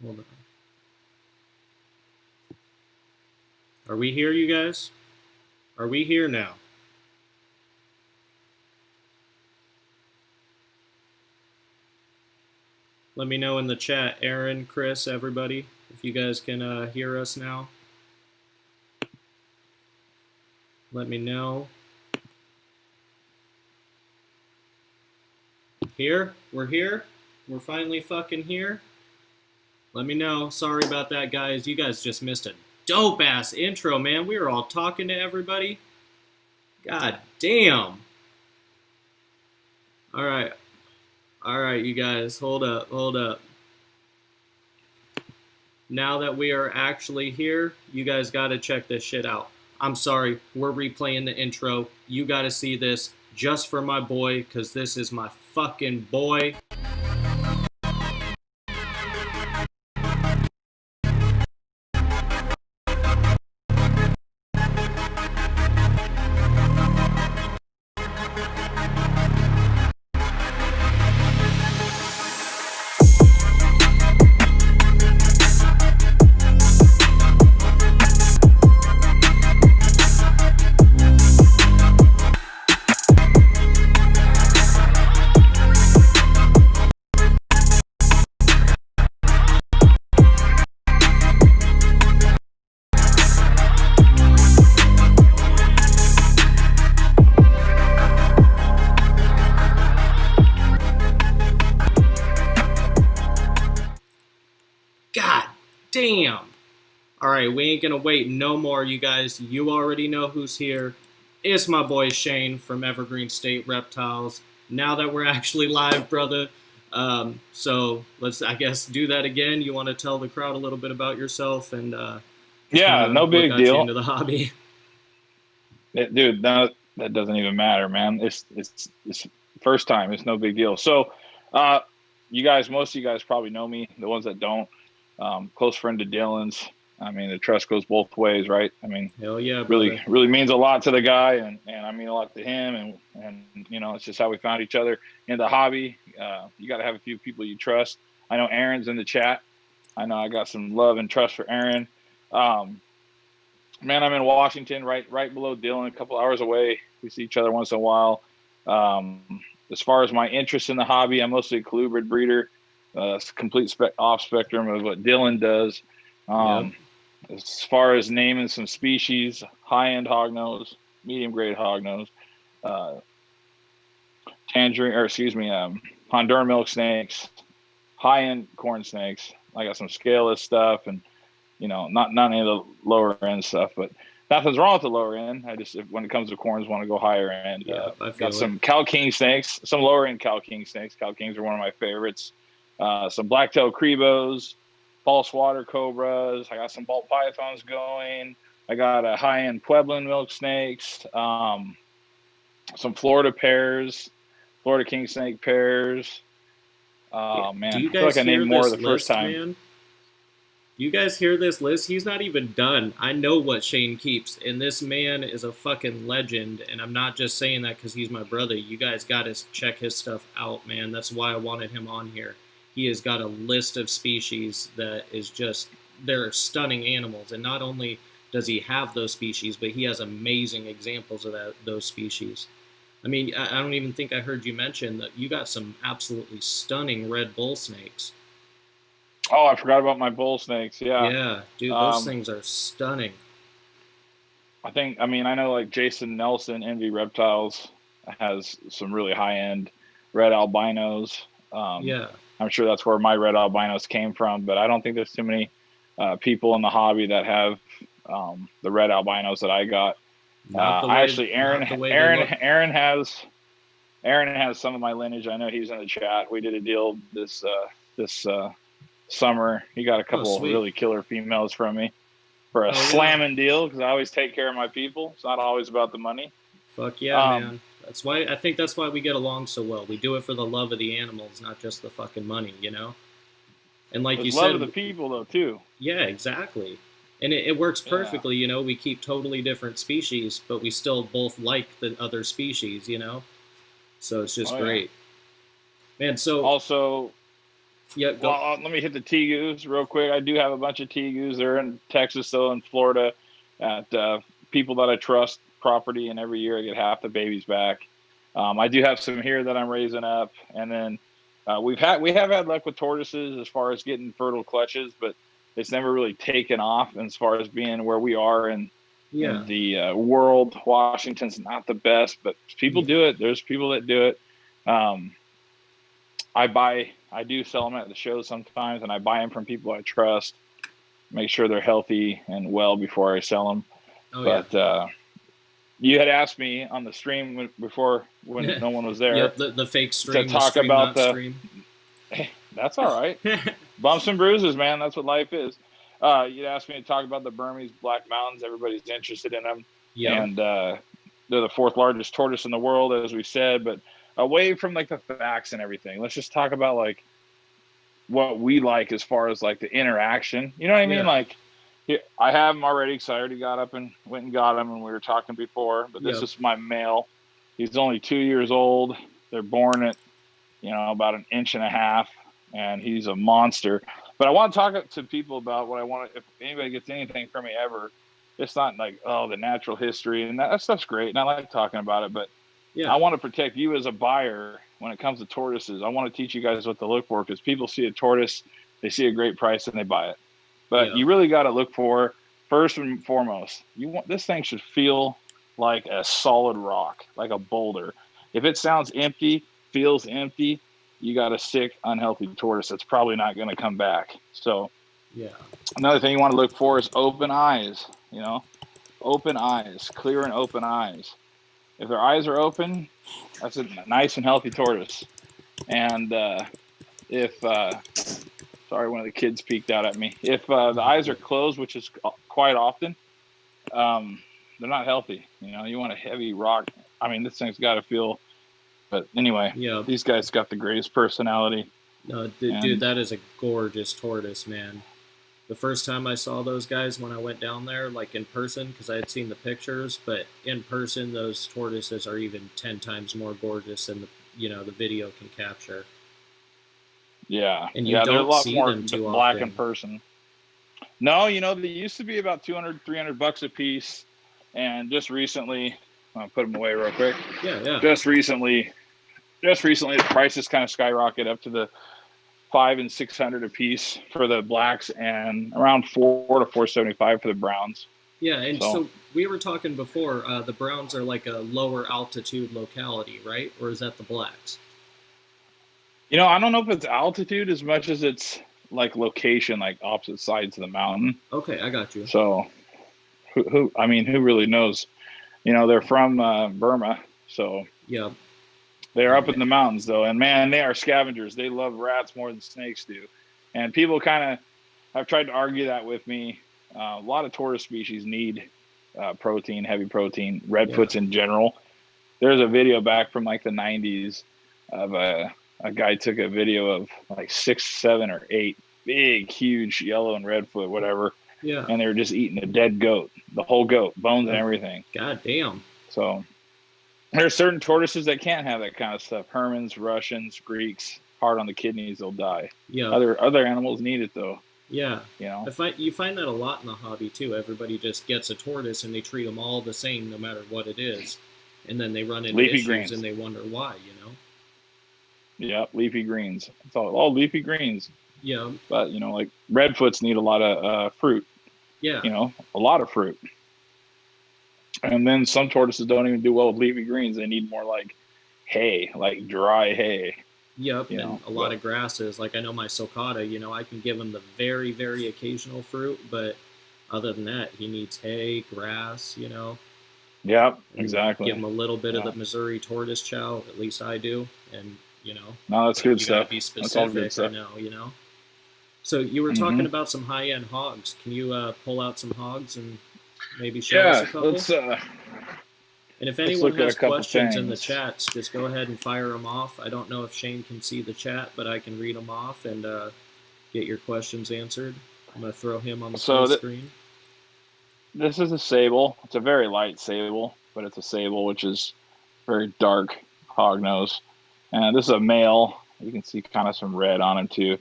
Hold on. Are we here, you guys? Are we here now? Let me know in the chat, Aaron, Chris, everybody, if you guys can hear us now. Let me know. Here? We're here? We're finally fucking here? Let me know. Sorry about that, guys. You guys just missed a dope-ass intro, man. We were all talking to everybody. God damn. All right. All right, you guys. Hold up. Hold up. Now that we are actually here, you guys got to check this shit out. I'm sorry. We're replaying the intro. You got to see this just for my boy, because this is my fucking boy. God damn. All right, we ain't gonna wait no more, you guys. You already know who's here. It's my boy Shane from Evergreen State Reptiles. Now that we're actually live, brother. So let's, I guess, do that again. You want to tell the crowd a little bit about yourself and yeah, no what big got you deal, into the hobby? dude. That doesn't even matter, man. It's first time. It's no big deal. So, you guys, most of you guys probably know me. The ones that don't, close friend to Dylan's. I mean, the trust goes both ways, right? I mean, Hell yeah, brother. really means a lot to the guy, and I mean a lot to him, and you know, it's just how we found each other in the hobby. You got to have a few people you trust. I know Aaron's in the chat. I know I got some love and trust for Aaron. Man, I'm in Washington, right below Dylan, a couple hours away. We see each other once in a while. As far as my interest in the hobby, I'm mostly a colubrid breeder. It's a complete off spectrum of what Dylan does. Yep. As far as naming some species, high-end hognose, medium-grade hognose, Honduran milk snakes, high-end corn snakes. I got some scaleless stuff, and you know, not any of the lower end stuff, but nothing's wrong with the lower end. I just, when it comes to corns, want to go higher end. Yeah, I feel got some Cal King snakes, some lower end Cal King snakes. Cal Kings are one of my favorites. Some blacktail crebos, false water cobras. I got some ball pythons going. I got a high end Pueblan milk snakes. Some Florida pairs, Florida king snake pairs. Oh man, Do you I guys feel like I hear named more this the first list, time. man? You guys hear this list? He's not even done. I know what Shane keeps, and this man is a fucking legend, and I'm not just saying that because he's my brother. You guys got to check his stuff out, man. That's why I wanted him on here. He has got a list of species that is just, they're stunning animals, and not only does he have those species, but he has amazing examples of those species. I mean, I don't even think I heard you mention that you got some absolutely stunning red bull snakes. Oh, I forgot about my bull snakes. Yeah. Yeah, dude, those things are stunning. I mean, I know like Jason Nelson, Envy Reptiles, has some really high end red albinos. Yeah. I'm sure that's where my red albinos came from, but I don't think there's too many people in the hobby that have the red albinos that I got. Aaron has some of my lineage. I know he's in the chat. We did a deal this summer. He got a couple of really killer females from me for a slamming deal, because I always take care of my people. It's not always about the money. Fuck yeah, man. That's why, I think that's why we get along so well. We do it for the love of the animals, not just the fucking money, you know? And like you said, love of the people though too. Yeah, exactly. And it works perfectly, you know? We keep totally different species, but we still both like the other species, you know? So it's just great. Man, so... Also, Yeah, go. Well, let me hit the tegus real quick. I do have a bunch of tegus. They're in Texas, though, in Florida, at people that I trust property, and every year I get half the babies back. I do have some here that I'm raising up, and then we have had luck with tortoises as far as getting fertile clutches, but it's never really taken off as far as being where we are in Yeah, the world. Washington's not the best, but people yeah, do it. There's people that do it. Um, I do sell them at the show sometimes, and I buy them from people I trust. Make sure they're healthy and well before I sell them. oh yeah. But you had asked me on the stream before when no one was there Yep, the fake to stream, the talk stream about not the. stream. That's all right. Bumps and bruises, man. That's what life is. You'd asked me to talk about the Burmese Black Mountains. Everybody's interested in them, Yeah, and they're the fourth largest tortoise in the world, as we said. But away from like the facts and everything, let's just talk about like what we like as far as like the interaction. You know what I mean? yeah, Like, I have them already because I already got up and went and got them, and we were talking before. But this yep, is my male. He's only 2 years old. They're born at about an inch and a half, and he's a monster. But I want to talk to people about what I want to. If anybody gets anything from me ever, it's not like, oh, the natural history, and that stuff's great, and I like talking about it. But yeah, I want to protect you as a buyer when it comes to tortoises. I want to teach you guys what to look for, because people see a tortoise, they see a great price, and they buy it. But yeah, you really got to look for, first and foremost, this thing should feel like a solid rock, like a boulder. If it sounds empty, feels empty, you got a sick, unhealthy tortoise that's probably not going to come back. So yeah, another thing you want to look for is open eyes. Open eyes, clear and open eyes. If their eyes are open, that's a nice and healthy tortoise. And if sorry, one of the kids peeked out at me. If the eyes are closed, which is quite often, they're not healthy. You want a heavy rock. I mean, this thing's got to feel. But anyway, yeah. these guys got the greatest personality. No, dude, that is a gorgeous tortoise, man. The first time I saw those guys when I went down there, like in person, because I had seen the pictures, but in person, those tortoises are even 10 times more gorgeous than the video can capture. Yeah, And you they're a don't lot see more them too black in often. person. No, they used to be about 200, $300 a piece, and just recently, I'll put them away real quick. Yeah, yeah. Just recently, the prices kind of skyrocketed up to the 500 and 600 a piece for the blacks, and around 4 to 475 for the browns. Yeah, and so we were talking before. The Browns are like a lower altitude locality, right? Or is that the blacks? I don't know if it's altitude as much as it's like location, like opposite sides of the mountain. Okay, I got you. So, who really knows? They're from Burma, so Yeah. they're up in the mountains though, and man, they are scavengers. They love rats more than snakes do, and people kind of have tried to argue that with me. A lot of tortoise species need protein, heavy protein, redfoots in general. There's a video back from like the 90s of a guy took a video of like 6, 7, or 8 big, huge yellow and redfoot, whatever. Yeah. And they were just eating a dead goat, the whole goat, bones and everything. God damn. So there's certain tortoises that can't have that kind of stuff. Hermans, Russians, Greeks, hard on the kidneys, they'll die. Yeah. Other animals need it though. Yeah. You find that a lot in the hobby too. Everybody just gets a tortoise and they treat them all the same no matter what it is. And then they run into leafy issues greens. And they wonder why, Yeah, leafy greens. It's all leafy greens. Yeah. But, like redfoots need a lot of fruit. Yeah. A lot of fruit. And then some tortoises don't even do well with leafy greens. They need more like hay, like dry hay. Yep, and a lot of grasses. Like I know my sulcata, I can give him the very, very occasional fruit, but other than that, he needs hay, grass, Yep, exactly. Give him a little bit of the Missouri tortoise chow, at least I do, and No, that's good stuff. Be specific, that's all good stuff. I know. So you were talking about some high-end hogs. Can you pull out some hogs and maybe show us a couple? Let's. And if anyone has questions in the things. chats, just go ahead and fire them off. I don't know if Shane can see the chat, but I can read them off and get your questions answered. I'm going to throw him on the full screen. This is a sable. It's a very light sable, but it's a sable, which is very dark hog nose. And this is a male. You can see kind of some red on him too.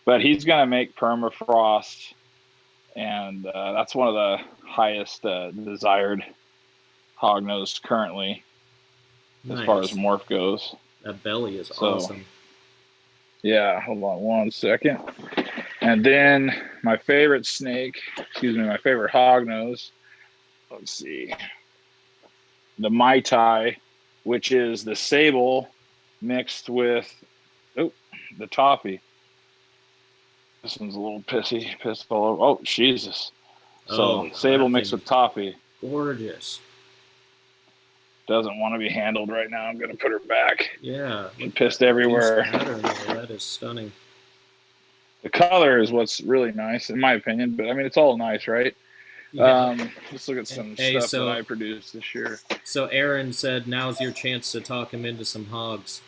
But he's going to make permafrost, and that's one of the highest desired hognose currently, Nice. as far as morph goes. That belly is awesome. Yeah, hold on one second. And then my favorite snake, my favorite hognose, let's see, the Mai Tai, which is the sable mixed with, the toffee. This one's a little pissed all over. Oh, Jesus. So sable mixed with toffee. Gorgeous. Doesn't want to be handled right now. I'm going to put her back. Yeah. Pissed everywhere. That is stunning. The color is what's really nice, in my opinion. But, I mean, it's all nice, right? Yeah. Let's look at some stuff that I produced this year. So Aaron said, now's your chance to talk him into some hogs.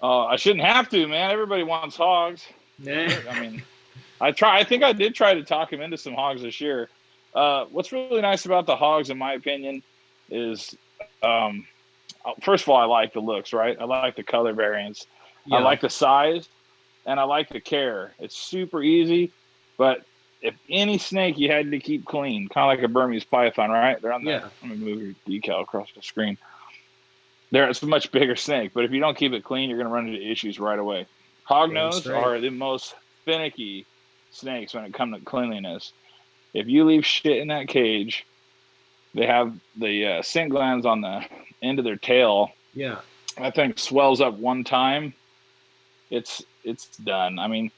I shouldn't have to, man. Everybody wants hogs. Yeah. I mean, I think I did try to talk him into some hogs this year. What's really nice about the hogs, in my opinion, is, first of all, I like the looks, right? I like the color variants. Yeah. I like the size, and I like the care. It's super easy, but if any snake you had to keep clean, kind of like a Burmese python, right? They're on the. Yeah. Let me move your decal across the screen. It's a much bigger snake, but if you don't keep it clean, you're going to run into issues right away. Hognose are the most finicky snakes when it comes to cleanliness. If you leave shit in that cage, they have the scent glands on the end of their tail. Yeah, that thing swells up one time. It's done. I mean,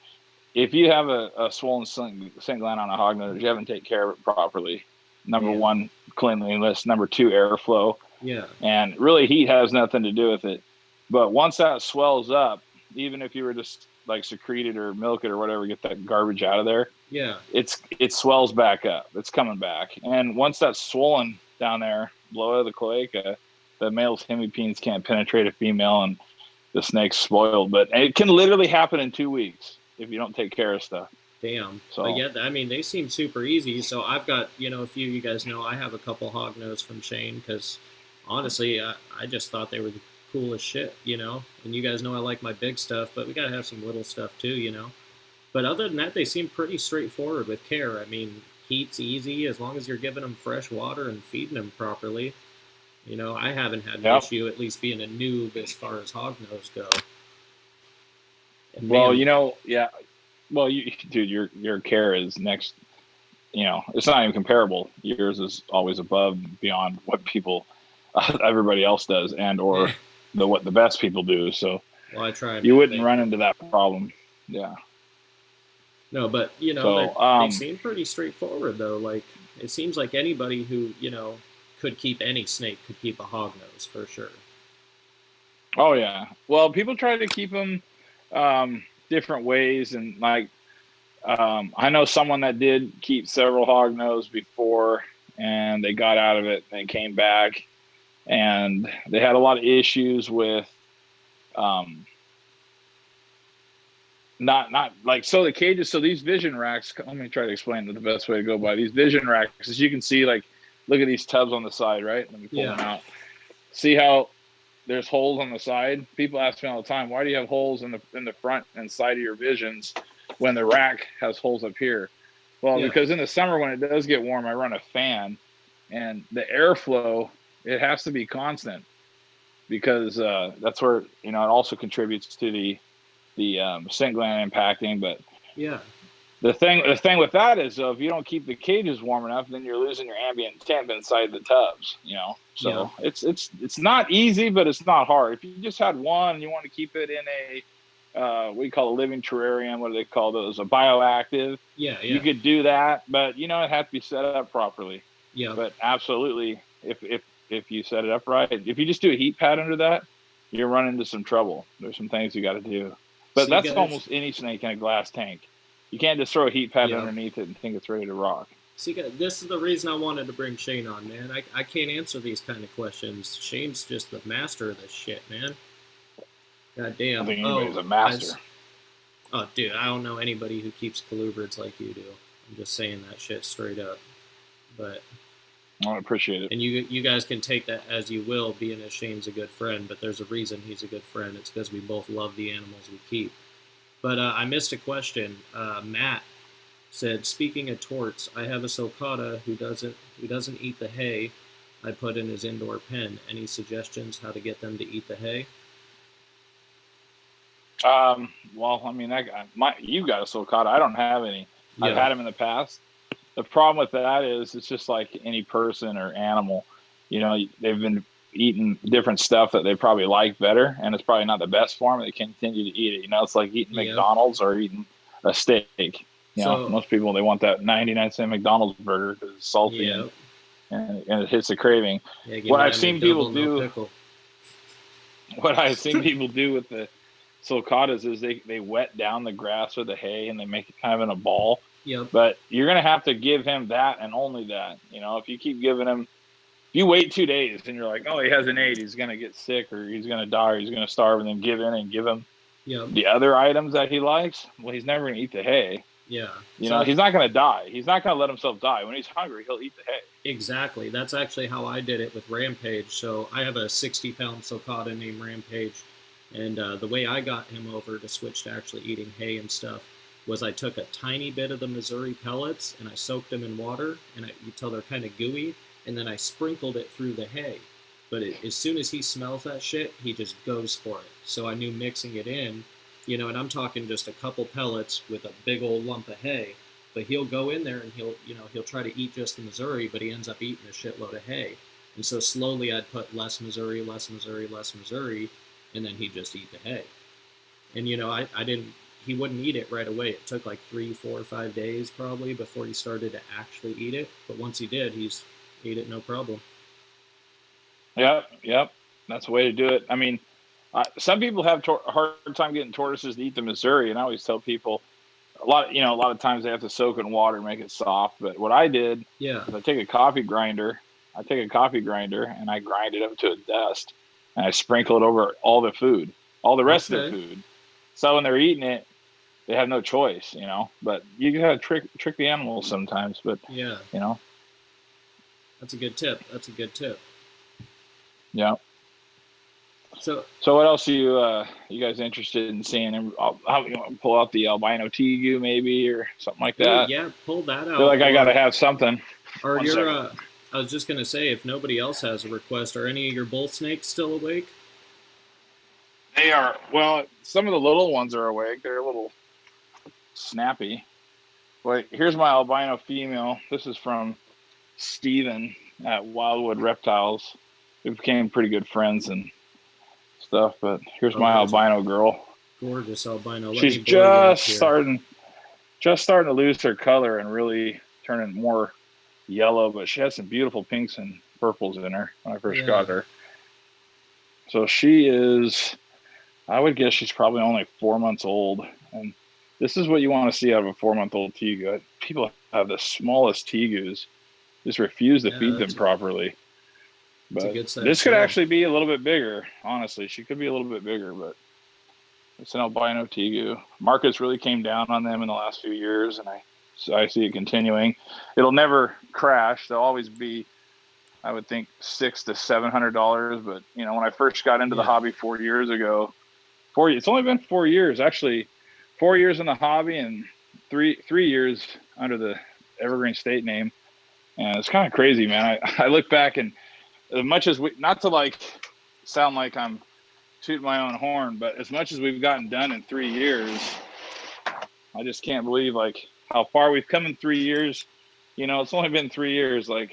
if you have a swollen scent gland on a hognose, you haven't taken care of it properly. Number one, cleanliness. Number two, airflow. Yeah. And really, heat has nothing to do with it. But once that swells up, even if you were just like secrete it or milk it or whatever, get that garbage out of there. Yeah. It swells back up. It's coming back. And once that's swollen down there, below the cloaca, the male's hemipenes can't penetrate a female and the snake's spoiled. But it can literally happen in 2 weeks if you don't take care of stuff. Damn. So yeah, I mean, they seem super easy. So I've got, a few of you guys know I have a couple hognose from Shane because honestly, I just thought they were the coolest shit, and you guys know I like my big stuff, but we got to have some little stuff too, But other than that, they seem pretty straightforward with care. I mean, heat's easy as long as you're giving them fresh water and feeding them properly. I haven't had an issue, at least being a noob as far as hognose go. And well, yeah. Well, dude, your care is next. It's not even comparable. Yours is always above and beyond what everybody else does, and or what the best people do. So, well, I try. You wouldn't run into that problem. Yeah. No, but they seem pretty straightforward though. Like it seems like anybody who could keep any snake could keep a hognose for sure. Oh yeah. Well, people try to keep them different ways, and like I know someone that did keep several hognose before, and they got out of it and came back, and they had a lot of issues with not like, so the cages, so these vision racks, let me try to explain the best way to go by these vision racks. As you can see, like, look at these tubs on the side, right? Let me pull them out. See how there's holes on the side? People ask me all the time, why do you have holes in the front and side of your visions when the rack has holes up here? Well, because in the summer when it does get warm, I run a fan, and the airflow, it has to be constant, because that's where it also contributes to the scent gland impacting. But the thing with that is, if you don't keep the cages warm enough, then you're losing your ambient temp inside the tubs. So it's not easy, but it's not hard. If you just had one and you want to keep it in a what do you call a living terrarium? What do they call those? A bioactive. You could do that, but it has to be set up properly. But absolutely, if you set it up right, if you just do a heat pad under that, you're running into some trouble. There's some things you got to do. But that's almost any snake in a glass tank. You can't just throw a heat pad underneath it and think it's ready to rock. See, this is the reason I wanted to bring Shane on, man. I can't answer these kind of questions. Shane's just the master of this shit, man. God damn. I think anybody's a master. Oh, dude, I don't know anybody who keeps colubrids like you do. I'm just saying that shit straight up. But I appreciate it. And you guys can take that as you will, being as Shane's a good friend, but there's a reason he's a good friend. It's because we both love the animals we keep. But I missed a question. Matt said, speaking of torts, I have a sulcata who doesn't eat the hay I put in his indoor pen. Any suggestions how to get them to eat the hay? Well, I mean, you got a sulcata. I don't have any. I've Yeah, had them in the past. The problem with that is it's just like any person or animal. You know, they've been eating different stuff that they probably like better, and it's probably not the best for them. They continue to eat it. You know, it's like eating yep. McDonald's or eating a steak. You know, So, most people, they want that 99-cent McDonald's burger because it's salty yep. and it hits a craving. Yeah, give What me I've that seen people McDouble, no do, pickle. what I've seen people do with the sulcatas is they wet down the grass or the hay and they make it kind of in a ball. Yep, But you're gonna have to give him that and only that. You know, if you keep giving him, if you wait 2 days and you're like, oh, he hasn't ate, he's gonna get sick or he's gonna die or he's gonna starve, and then give in and give him yep, the other items that he likes, well, he's never gonna eat the hay. yeah. You know, So he's not gonna die. He's not gonna let himself die. When he's hungry, he'll eat the hay. exactly. That's actually how I did it with Rampage. So I have a 60-pound sulcata named Rampage, and the way I got him over to switch to actually eating hay and stuff was I took a tiny bit of the Missouri pellets and I soaked them in water, and you tell they're kind of gooey, and then I sprinkled it through the hay. But as soon as he smells that shit, he just goes for it. So I knew mixing it in, and I'm talking just a couple pellets with a big old lump of hay, but he'll go in there and he'll try to eat just the Missouri, but he ends up eating a shitload of hay. And so slowly I'd put less Missouri, less Missouri, less Missouri, and then he'd just eat the hay. And I didn't. He wouldn't eat it right away. It took like 3, 4, 5 days probably before he started to actually eat it. But once he did, he's ate it no problem. Yep. That's the way to do it. I mean, some people have a hard time getting tortoises to eat the Missouri, and I always tell people a lot of times they have to soak it in water and make it soft. But what I did Yeah. is I take a coffee grinder, and I grind it up to a dust, and I sprinkle it over all the food, all the rest of their Okay. food. So when they're eating it, they have no choice, you know. But you gotta trick the animals sometimes. But Yeah. you know, That's a good tip. That's a good tip. yeah. So, So what else are you guys interested in seeing? How you want to pull out the albino tegu maybe or something like oh that? yeah, pull that I feel out. like I gotta have something. Or One your second. I was just gonna say, if nobody else has a request, are any of your bull snakes still awake? They are, well, some of the little ones are awake. They're a little snappy. But here's my albino female. This is from Steven at Wildwood Reptiles. We became pretty good friends and stuff. But here's Oh, my there's a albino girl. gorgeous albino. Let She's me blow you up here. just starting to lose her color and really turning more yellow. But she has some beautiful pinks and purples in her when I first got her. So she is, I would guess she's probably only 4 months old. And this is what you want to see out of a 4-month-old tegu. People have the smallest tegus, just refuse to feed them properly. But this could actually be a little bit bigger. Honestly, she could be a little bit bigger, but it's an albino tegu. Markets really came down on them in the last few years, and I see it continuing. It'll never crash. They'll always be, I would think, $600 to $700. But when I first got into the hobby 4 years ago, it's only been 4 years actually. 4 years in the hobby and three years under the Evergreen state name, and it's kind of crazy, man. I look back, and as much as not to sound like I'm tooting my own horn, but as much as we've gotten done in 3 years, I just can't believe how far we've come in 3 years. It's only been 3 years. The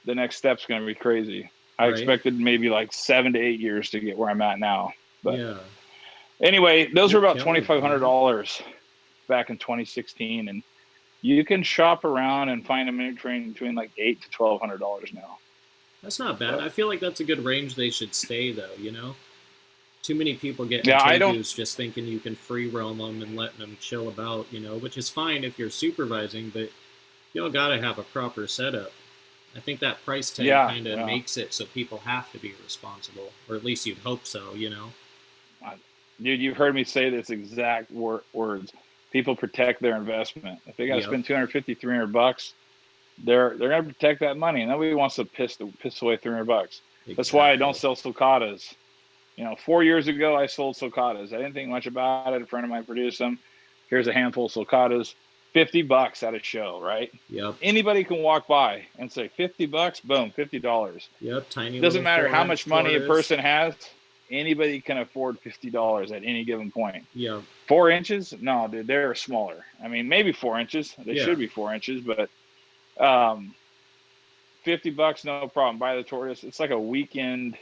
next step's going to be crazy. I expected maybe 7 to 8 years to get where I'm at now, but anyway, those were about $2,500 back in 2016, and you can shop around and find them in between $800 to $1,200 now. That's not bad. I feel like that's a good range they should stay, though, Too many people get tegus just thinking you can free roam them and letting them chill about, which is fine if you're supervising, but you got to have a proper setup. I think that price tag kind of makes it so people have to be responsible, or at least you'd hope so, Dude, you've heard me say this exact words. People protect their investment. If they got to spend $250, $300, they're going to protect that money. And nobody wants to piss away $300. Exactly. That's why I don't sell sulcatas. 4 years ago, I sold sulcatas. I didn't think much about it. A friend of mine produced them. Here's a handful of sulcatas, $50 at a show, right? Yep. Anybody can walk by and say $50, boom, $50. Yep. Tiny. Doesn't matter how much money a tortoise. person has. Anybody can afford $50 at any given point. Yeah. 4 inches? No, dude, they're smaller. I mean, maybe 4 inches. They should be 4 inches, but $50, no problem. Buy the tortoise. It's like a weekend.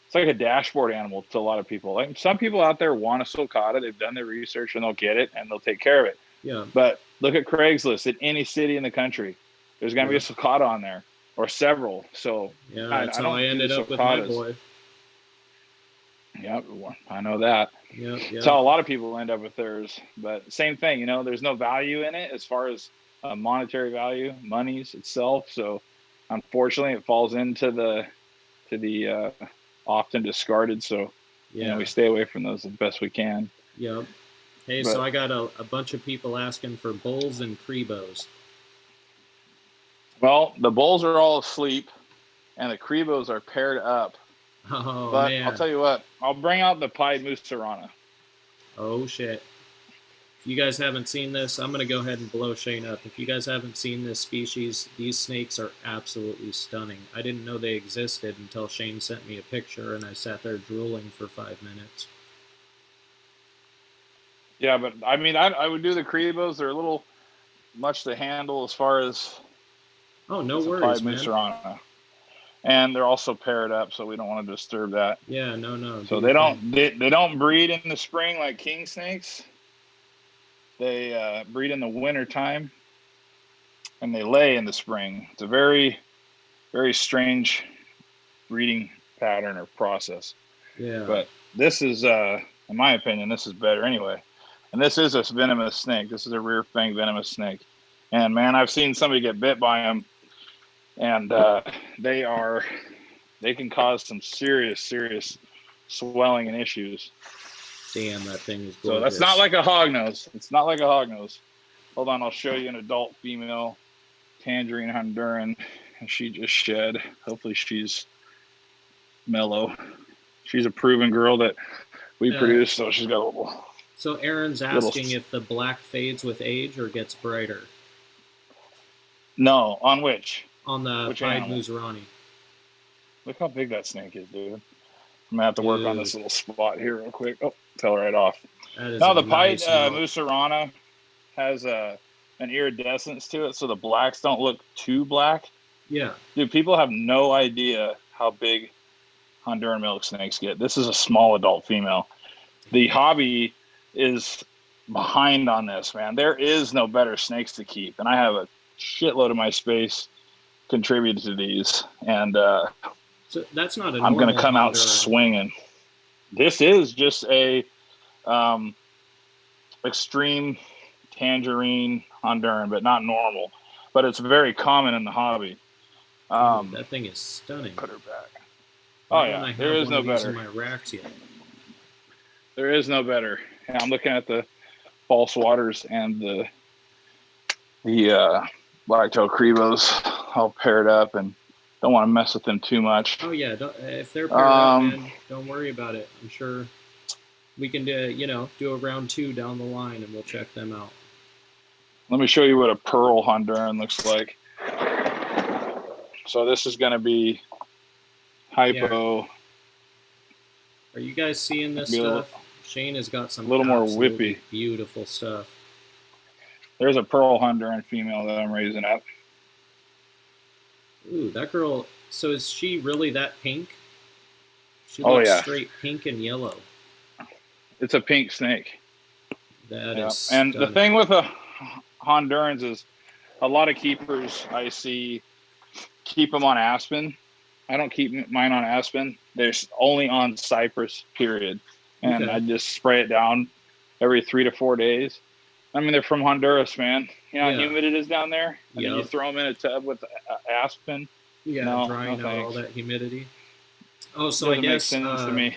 It's like a dashboard animal to a lot of people. Like some people out there want a sulcata. They've done their research and they'll get it and they'll take care of it. Yeah. But look at Craigslist. In any city in the country, there's going to be a sulcata on there or several. So yeah, that's how I ended up with my boy. Yep, I know that. Yep. That's how a lot of people end up with theirs. But same thing, there's no value in it as far as monetary value, monies itself. So unfortunately, it falls into the often discarded. So we stay away from those as best we can. Yep. Hey, so I got a bunch of people asking for bulls and crebos. Well, the bulls are all asleep, and the crebos are paired up. Oh, but man. I'll tell you what, I'll bring out the pied musarana. Oh, shit. If you guys haven't seen this, I'm going to go ahead and blow Shane up. If you guys haven't seen this species, these snakes are absolutely stunning. I didn't know they existed until Shane sent me a picture, and I sat there drooling for 5 minutes. Yeah, but I mean, I would do the crebos. They're a little much to handle as far as no worries, man. Musarana. And they're also paired up, so we don't want to disturb that. Yeah, no. So they don't breed in the spring like king snakes. They breed in the winter time, and they lay in the spring. It's a very, very strange breeding pattern or process. Yeah. But this is, in my opinion, this is better anyway. And this is a venomous snake. This is a rear fang venomous snake. And man, I've seen somebody get bit by them, and they can cause some serious swelling and issues. Damn, that thing is gorgeous. So that's not like a hognose. It's not like a hognose. Hold on, I'll show you an adult female tangerine Honduran. She just shed. Hopefully she's mellow. She's a proven girl that we produce, so she's got a little. So Aaron's asking if the black fades with age or gets brighter. No, on which? On the pied musarani. Look how big that snake is, dude. I'm gonna have to work on this little spot here real quick. Oh, fell right off. No, the pied musarana has an iridescence to it, so the blacks don't look too black. Yeah. Dude, people have no idea how big Honduran milk snakes get. This is a small adult female. The hobby is behind on this, man. There is no better snakes to keep, and I have a shitload of my space contributed to these, and so that's not. I'm going to come out swinging. This is just a extreme tangerine Honduran, but not normal. But it's very common in the hobby. That thing is stunning. Put her back. Oh yeah, there is no better. In my racks yet. There is no better. Yeah, I'm looking at the false waters and the black-tailed crebos all paired up, and don't want to mess with them too much. Oh yeah, if they're paired up, man, don't worry about it. I'm sure we can do a round 2 down the line, and we'll check them out. Let me show you what a pearl Honduran looks like. So this is going to be hypo. Yeah. Are you guys seeing this stuff? Shane has got some a little more whippy, beautiful stuff. There's a pearl Honduran female that I'm raising up. Ooh, that girl. So is she really that pink? She looks straight pink and yellow. It's a pink snake. That is stunning. And the thing with the Hondurans is a lot of keepers I see keep them on aspen. I don't keep mine on aspen. They're only on cypress, period. And I just spray it down every 3 to 4 days. I mean, they're from Honduras, man. You know how humid it is down there? And then you throw them in a tub with aspen. Yeah, drying out all that humidity. Oh, so I guess to me.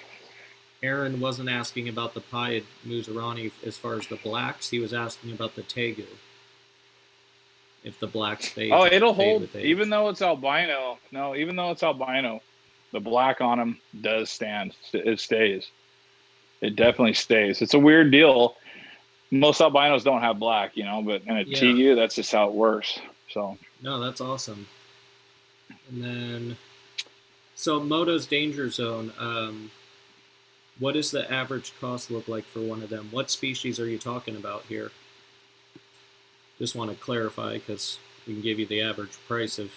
Aaron wasn't asking about the pied musarani as far as the blacks. He was asking about the tegu. If the blacks fade. Oh, it'll hold, even though it's albino. No, even though it's albino, the black on them does stand. It stays. It definitely stays. It's a weird deal. Most albinos don't have black, you know, but in a Yeah. TU, that's just how it works. So No, that's awesome. And then, so Moto's Danger Zone. What does the average cost look like for one of them? What species are you talking about here? Just want to clarify because we can give you the average price of,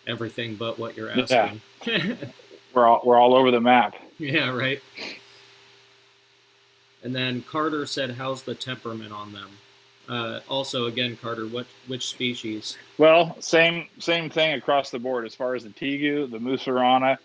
everything but what you're asking. Yeah. we're all over the map. Yeah, right. And then Carter said, "How's the temperament on them?" Also, again, Carter, which species? Well, same thing across the board as far as the Tegu, the Musarana,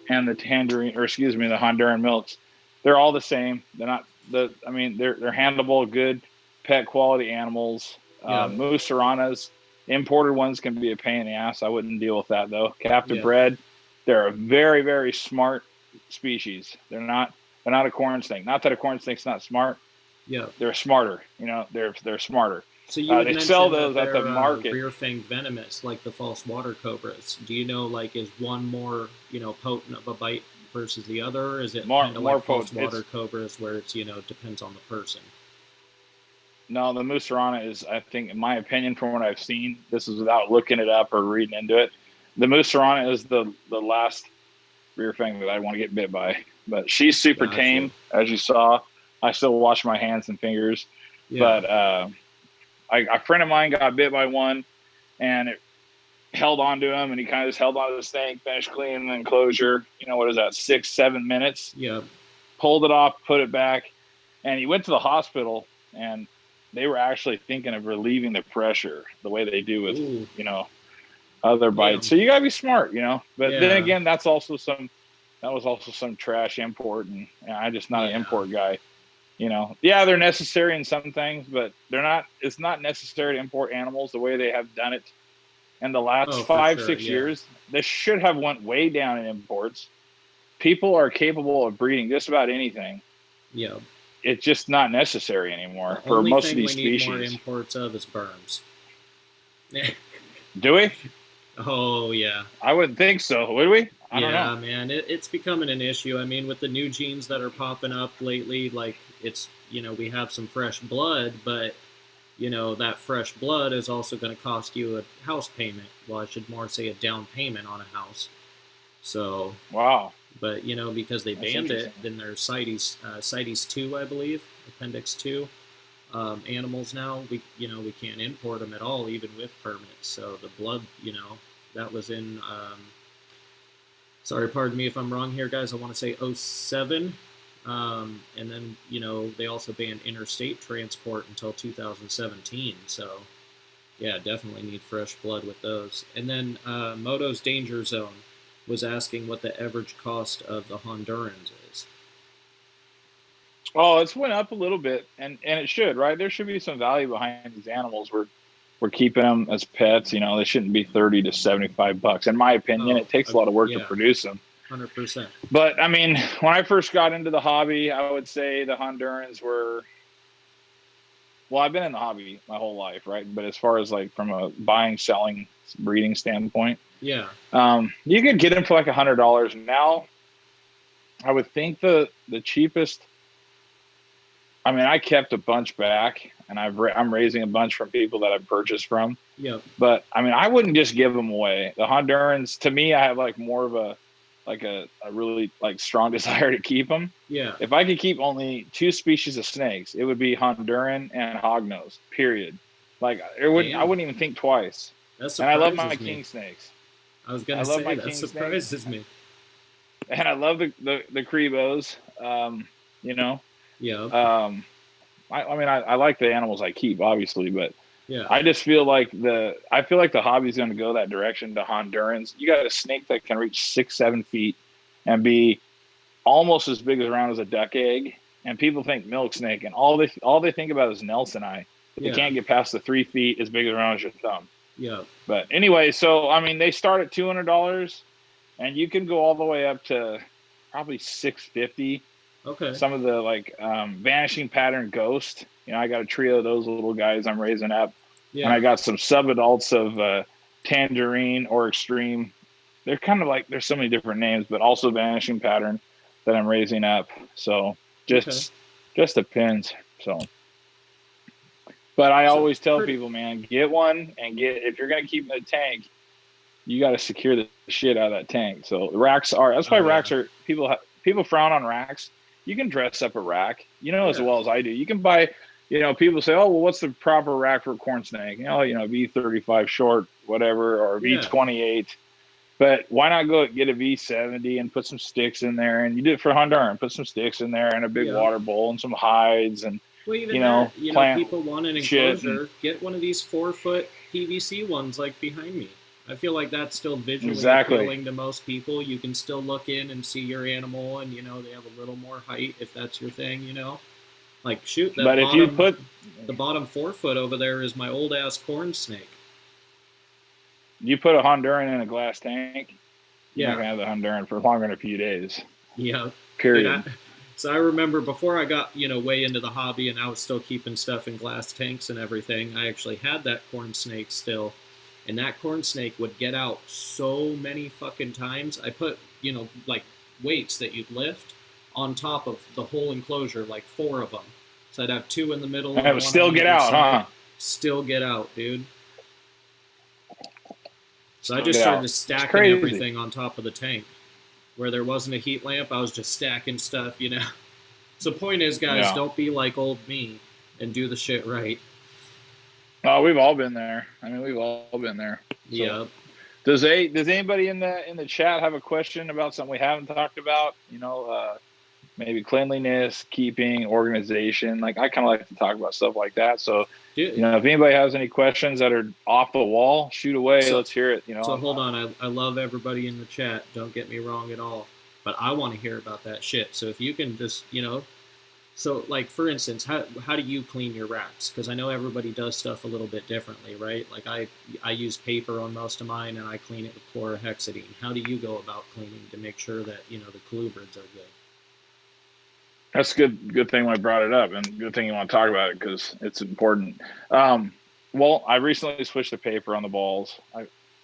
and the tangerine, or excuse me, the Honduran milks. They're all the same. They're not they're handleable, good pet quality animals. Yeah. Musaranas, imported ones can be a pain in the ass. I wouldn't deal with that though. Captive Yeah. bred, they're a very, very smart species. They're not a corn snake. Not that a corn snake's not smart. Yeah. They're smarter. They're smarter. So you would they mention sell those that at the market. Rear-fanged venomous, like the false water cobras. Do you know, like, is one more, potent of a bite versus the other? Or is it kind of like false water cobras where it's, depends on the person? No, the Musarana is, I think, in my opinion, from what I've seen, this is without looking it up or reading into it, the Musarana is the last rear fang that I want to get bit by. But she's super tame, as you saw. I still wash my hands and fingers. Yeah. But a friend of mine got bit by one, and it held on to him, and he kind of just held on to the snake, finished cleaning the enclosure. What is that, 6-7 minutes? Yeah. Pulled it off, put it back, and he went to the hospital, and they were actually thinking of relieving the pressure the way they do with, other bites. So you gotta be smart, But then again, that was also some trash import, and I'm just not an import guy. They're necessary in some things, but it's not necessary to import animals the way they have done it in the last 5-6 years. They should have went way down in imports. People are capable of breeding just about anything. Yeah. It's just not necessary anymore for most of these species. The only thing we need more imports of is berms. Do we? Oh, yeah. I wouldn't think so. Would we? I don't know. Yeah, man. It's becoming an issue. I mean, with the new genes that are popping up lately, like, it's, we have some fresh blood, but, that fresh blood is also going to cost you a house payment. Well, I should more say a down payment on a house. So. Wow. But, because they banned it, then there's CITES 2, I believe, Appendix 2 animals now. We can't import them at all, even with permits. So the blood, that was in, sorry, pardon me if I'm wrong here, guys. I want to say 07. And then, they also banned interstate transport until 2017. So, yeah, definitely need fresh blood with those. And then Moto's Danger Zone was asking what the average cost of the Hondurans is. Oh, it's went up a little bit, and it should, right? There should be some value behind these animals. We're keeping them as pets. They shouldn't be $30 to $75. In my opinion, it takes a lot of work to produce them. 100%. But I mean, when I first got into the hobby, I would say the Hondurans were. Well, I've been in the hobby my whole life, right? But as far as like from a buying, selling, breeding standpoint. Yeah. You could get them for like $100 now. I would think the cheapest. I mean, I kept a bunch back, and I'm raising a bunch from people that I've purchased from. Yeah. But I mean, I wouldn't just give them away. The Hondurans, to me, I have like more of a really like strong desire to keep them. Yeah. If I could keep only 2 species of snakes, it would be Honduran and hognose. Period. Like I wouldn't even think twice. And I love my king snakes. I was gonna say that surprises me. And I love the Crebos. Yeah. I mean, I like the animals I keep, obviously, but yeah, I just feel like the hobby's going to go that direction to Hondurans. You got a snake that can reach 6-7 feet and be almost as big around as a duck egg. And people think milk snake, and all they think about is Nelson eye. They can't get past the 3 feet as big around as your thumb. Yeah. But anyway, so I mean, they start at $200, and you can go all the way up to probably $650. Okay. Some of the like vanishing pattern ghost. I got a trio of those little guys I'm raising up, and I got some sub adults of tangerine or extreme they're kind of like, there's so many different names, but also vanishing pattern that I'm raising up. So Okay. just depends. So, but I So always tell pretty. people, man, get one and if you're going to keep in the tank, you got to secure the shit out of that tank. So racks that's why Oh yeah. racks are, people frown on racks. You can dress up a rack, as Yeah. well as I do. You can buy, people say, oh, well, what's the proper rack for a corn snake? V35 short, whatever, or Yeah. V28. But why not go get a V70 and put some sticks in there? And you do it for Honduran, put some sticks in there and a big Yeah. water bowl and some hides and, Well, even that, plant people want an shit. And enclosure. Get one of these 4-foot PVC ones like behind me. I feel like that's still visually exactly. appealing to most people. You can still look in and see your animal, and they have a little more height if that's your thing. Like shoot, But if you the bottom 4-foot over there is my old ass corn snake. a Honduran in a glass tank, you're not Yeah, gonna have the Honduran for longer than a few days. yeah. Period. So I remember before I got way into the hobby, and I was still keeping stuff in glass tanks and everything. I actually had that corn snake still, and that corn snake would get out so many fucking times. I put like weights that you'd lift on top of the whole enclosure, like 4 of them. So I'd have 2 in the middle And and it would one still on get either out, side. huh? Still get out, dude. So I Still just get started out. stacking everything on top of the tank. Where there wasn't a heat lamp, I was just stacking stuff. So point is, guys, Yeah. don't be like old me and do the shit right. Oh, we've all been there. I mean, we've all been there. So, Yeah. Does anybody in the chat have a question about something we haven't talked about? Maybe cleanliness, keeping, organization. Like I kind of like to talk about stuff like that. So, Dude, if anybody has any questions that are off the wall, shoot away. So- Let's hear it. So hold on, I love everybody in the chat. Don't get me wrong at all, but I want to hear about that shit. So if you can just, so like for instance, how do you clean your racks? Because I know everybody does stuff a little bit differently, right? Like I use paper on most of mine, and I clean it with chlorhexidine. How do you go about cleaning to make sure that the colubrids are good? That's good thing I brought it up, and good thing you want to talk about it because it's important. Well, I recently switched to paper on the balls.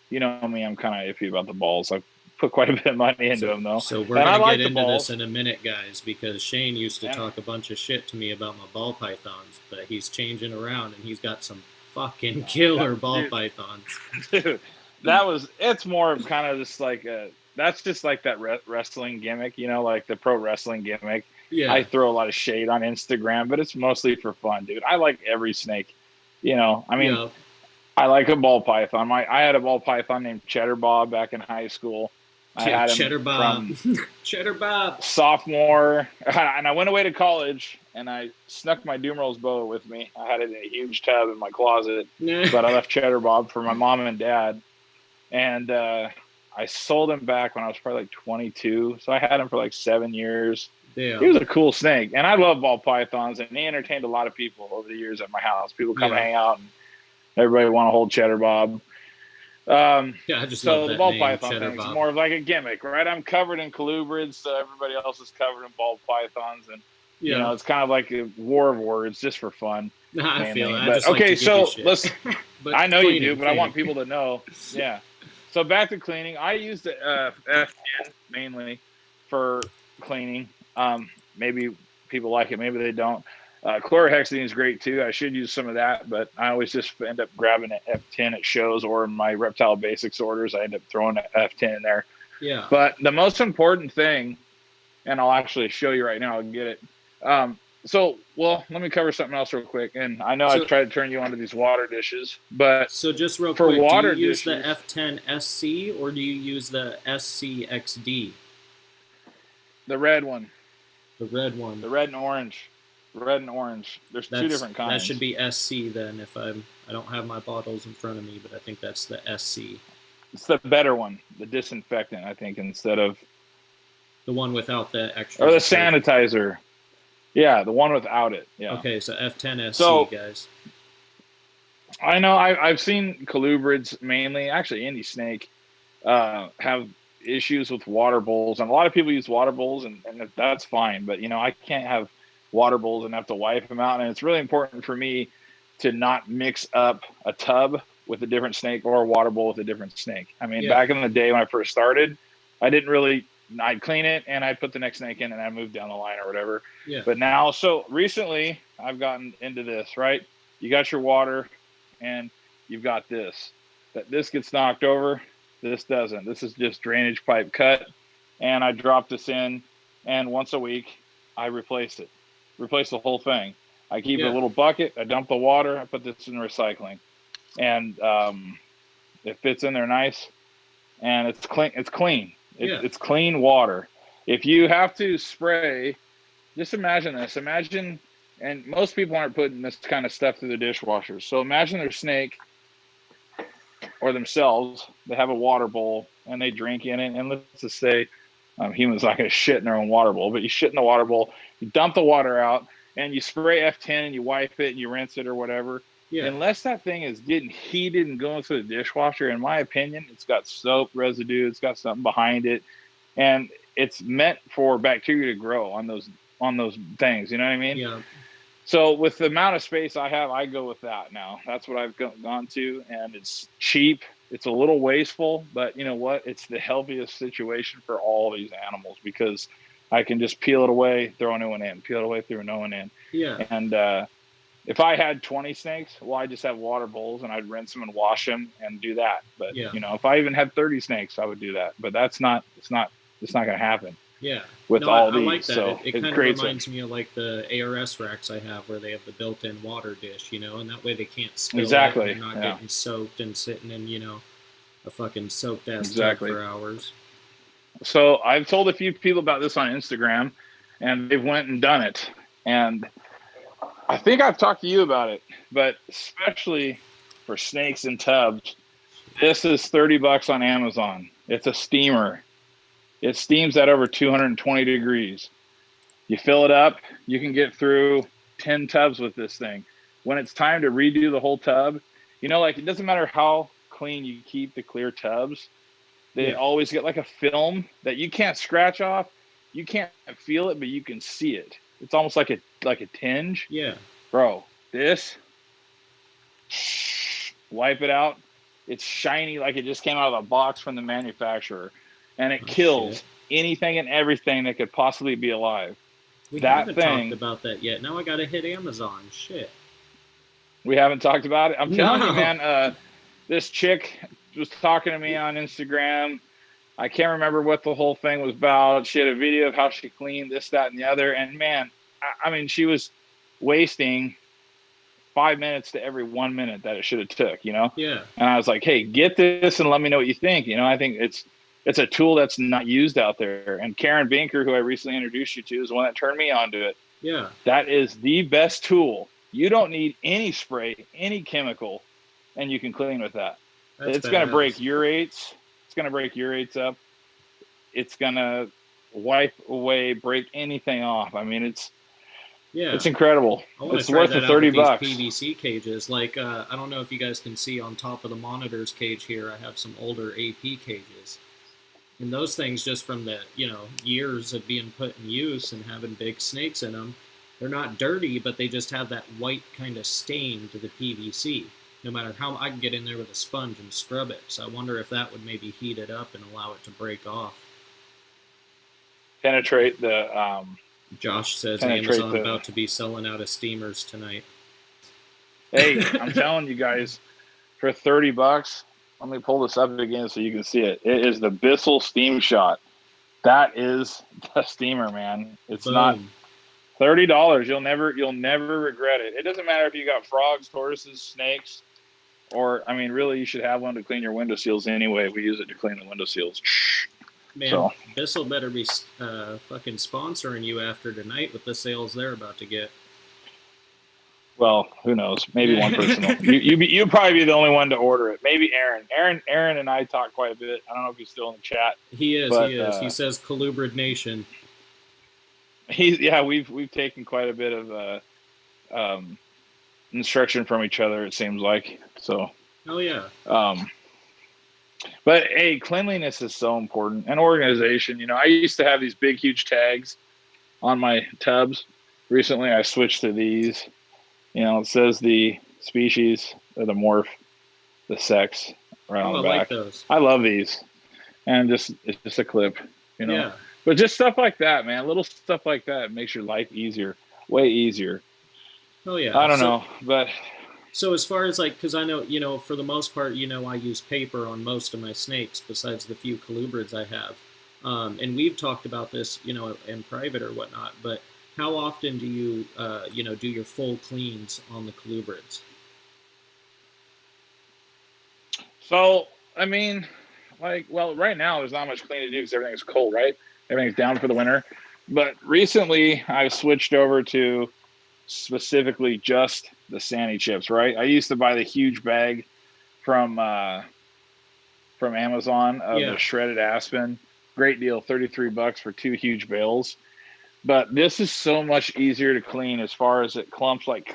You know me, I'm kind of iffy about the balls. I've put quite a bit of money into them, though. So we're going to get into this in a minute, guys, because Shane used to talk a bunch of shit to me about my ball pythons, but he's changing around, and he's got some fucking killer ball pythons. Dude, it's more of kind of just like that's just like that wrestling gimmick, like the pro wrestling gimmick. Yeah. I throw a lot of shade on Instagram, but it's mostly for fun, dude. I like every snake. I mean, yeah. I like a ball python. I had a ball python named Cheddar Bob back in high school. I had him Cheddar Bob. from Cheddar Bob. sophomore, and I went away to college, and I snuck my Dumerals boa with me. I had it in a huge tub in my closet, but I left Cheddar Bob for my mom and dad, and I sold him back when I was probably like 22. So I had him for like 7 years. Damn. He was a cool snake, and I love ball pythons, and he entertained a lot of people over the years at my house. People come and hang out, and everybody want to hold Cheddar Bob. I just so love the that ball name, python Cheddar thing is Bob. more of like a gimmick, right? I'm covered in colubrids, so everybody else is covered in ball pythons, and it's kind of like a war of words just for fun. I feel it. But okay, so let's. I know you do, but I want people to know. Yeah. So back to cleaning. I use the F10 mainly for cleaning. Maybe people like it, maybe they don't. Chlorhexidine is great too. I should use some of that, but I always just end up grabbing an F10 at shows or in my Reptile Basics orders. I end up throwing an F10 in there. Yeah. But the most important thing, and I'll actually show you right now, I'll get it. Let me cover something else real quick. And I know I tried to turn you onto these water dishes, but so just real for quick, water do you use dishes, the F10 SC or do you use the SCXD? The red one. The red one. The red and orange. Red and orange. There's 2 different kinds. That should be SC then. If I don't have my bottles in front of me, but I think that's the SC. It's the better one, the disinfectant, I think, instead of the one without the extra. Or the sanitizer. Yeah, the one without it. Yeah. Okay, so F10 SC, guys. I know I've seen colubrids mainly, actually any snake, have issues with water bowls, and a lot of people use water bowls, and that's fine. But I can't have water bowls and have to wipe them out, and it's really important for me to not mix up a tub with a different snake or a water bowl with a different snake. I mean, Yeah. back in the day when I first started, I didn't really, I'd clean it and I'd put the next snake in and I'd move down the line or whatever. Yeah. But now, so recently I've gotten into this, right? You got your water and you've got this, that this gets knocked over. This doesn't. This is just drainage pipe cut. And I drop this in, and once a week I replace the whole thing. I keep a little bucket. I dump the water. I put this in recycling, and it fits in there nice, and it's clean. It's clean. It's clean water. If you have to spray, just imagine this. Imagine, and most people aren't putting this kind of stuff through the dishwasher. So imagine their snake or themselves. They have a water bowl and they drink in it. And let's just say humans not going to shit in their own water bowl, but you shit in the water bowl, you dump the water out, and you spray F10 and you wipe it and you rinse it or whatever. Yeah. Unless that thing is getting heated and going through the dishwasher, in my opinion, it's got soap residue. It's got something behind it, and it's meant for bacteria to grow on those things. You know what I mean? Yeah. So with the amount of space I have, I go with that now. That's what I've gone to, and it's cheap. It's a little wasteful, but you know what? It's the healthiest situation for all these animals because I can just peel it away, throw a new one in, peel it away, throw a new one in. Yeah. And if I had 20 snakes, well, I just have water bowls and I'd rinse them and wash them and do that. But you know, if I even had 30 snakes, I would do that. But it's not going to happen. Yeah. With all these, I like that. So it kind of reminds me of like the ARS racks I have where they have the built-in water dish, you know, and that way they can't spill exactly. it and they're not getting soaked and sitting in, you know, a fucking soaked ass tub for hours. So I've told a few people about this on Instagram, and they've went and done it. And I think I've talked to you about it, but especially for snakes in tubs, this is $30 on Amazon. It's a steamer. It steams at over 220 degrees. You fill it up, you can get through 10 tubs with this thing. When it's time to redo the whole tub, you know, like it doesn't matter how clean you keep the clear tubs, they always get like a film that you can't scratch off. You can't feel it, but you can see it. It's almost like a tinge. Yeah. Bro, this, wipe it out. It's shiny like it just came out of the box from the manufacturer. And it kills anything and everything that could possibly be alive. We haven't talked about that yet. Now I got to hit Amazon. Shit. We haven't talked about it? I'm telling you, man, this chick was talking to me on Instagram. I can't remember what the whole thing was about. She had a video of how she cleaned this, that, and the other. And, man, I mean, she was wasting 5 minutes to every 1 minute that it should have took, you know? Yeah. And I was like, hey, get this and let me know what you think. You know, I think it's a tool that's not used out there. And Karen Binker, who I recently introduced you to, is the one that turned me onto it. Yeah. That is the best tool. You don't need any spray, any chemical, and you can clean with that. It's going to break urates. It's going to break urates up. It's going to wipe away, break anything off. I mean, it's incredible. It's worth the $30. PVC cages. Like, I don't know if you guys can see on top of the monitor's cage here, I have some older AP cages. And those things, just from the, you know, years of being put in use and having big snakes in them, they're not dirty, but they just have that white kind of stain to the PVC. No matter how I can get in there with a sponge and scrub it. So I wonder if that would maybe heat it up and allow it to break off. Penetrate the... Josh says Amazon about to be selling out of steamers tonight. Hey, I'm telling you guys, for $30, let me pull this up again so you can see it. It is the Bissell Steam Shot. That is the steamer, man. It's not $30. You'll never regret it. It doesn't matter if you got frogs, tortoises, snakes, or I mean, really, you should have one to clean your window seals anyway. We use it to clean the window seals. Man, Bissell better be fucking sponsoring you after tonight with the sales they're about to get. Well, who knows? Maybe one person. You'd probably be the only one to order it. Maybe Aaron. Aaron and I talk quite a bit. I don't know if he's still in the chat. He is. He says Colubrid Nation. We've taken quite a bit of instruction from each other. It seems like so. Oh yeah. But hey, cleanliness is so important, and organization. You know, I used to have these big, huge tags on my tubs. Recently, I switched to these. You know, it says the species or the morph, the sex right Oh, on I the like back. those. I love these, and it's just a clip, you know. Yeah. But just stuff like that, man. Little stuff like that makes your life easier, way easier. Oh yeah. I don't know, but So as far as like, because I know, for the most part, I use paper on most of my snakes, besides the few colubrids I have. And we've talked about this, in private or whatnot. But how often do you, do your full cleans on the colubrids? so I mean, like, well, right now there's not much cleaning to do because everything's cold, right? Everything's down for the winter. But recently, I've switched over to specifically just the Sandy chips, right? I used to buy the huge bag from Amazon of the Yeah. shredded aspen. Great deal, $33 for 2 huge bales. But this is so much easier to clean as far as it clumps like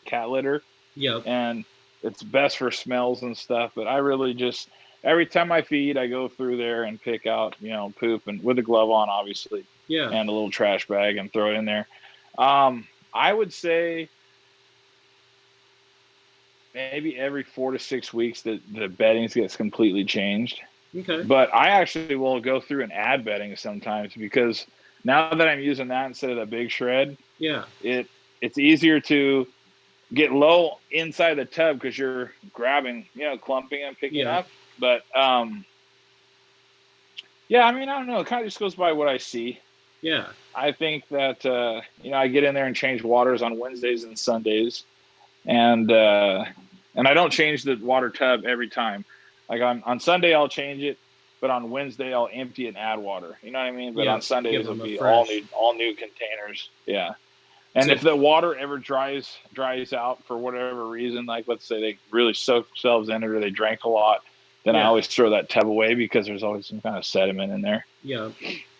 cat litter, Yep. and it's best for smells and stuff. But I really just every time I feed, I go through there and pick out poop and with a glove on, obviously, Yeah. and a little trash bag and throw it in there. I would say maybe every 4 to 6 weeks the beddings gets completely changed. Okay. But I actually will go through and add bedding sometimes because now that I'm using that instead of the big shred, Yeah. it's easier to get low inside the tub because you're grabbing, clumping and picking Yeah. up. But yeah, I mean, I don't know. It kind of just goes by what I see. Yeah. I think that I get in there and change waters on Wednesdays and Sundays, and I don't change the water tub every time. Like on Sunday I'll change it, but on Wednesday I'll empty it and add water. You know what I mean? But Yeah. on Sundays Give it'll them a be fresh. all new containers. Yeah. And So if the water ever dries out for whatever reason, like let's say they really soak themselves in it or they drank a lot, then I yeah. always throw that tub away because there's always some kind of sediment in there. Yeah.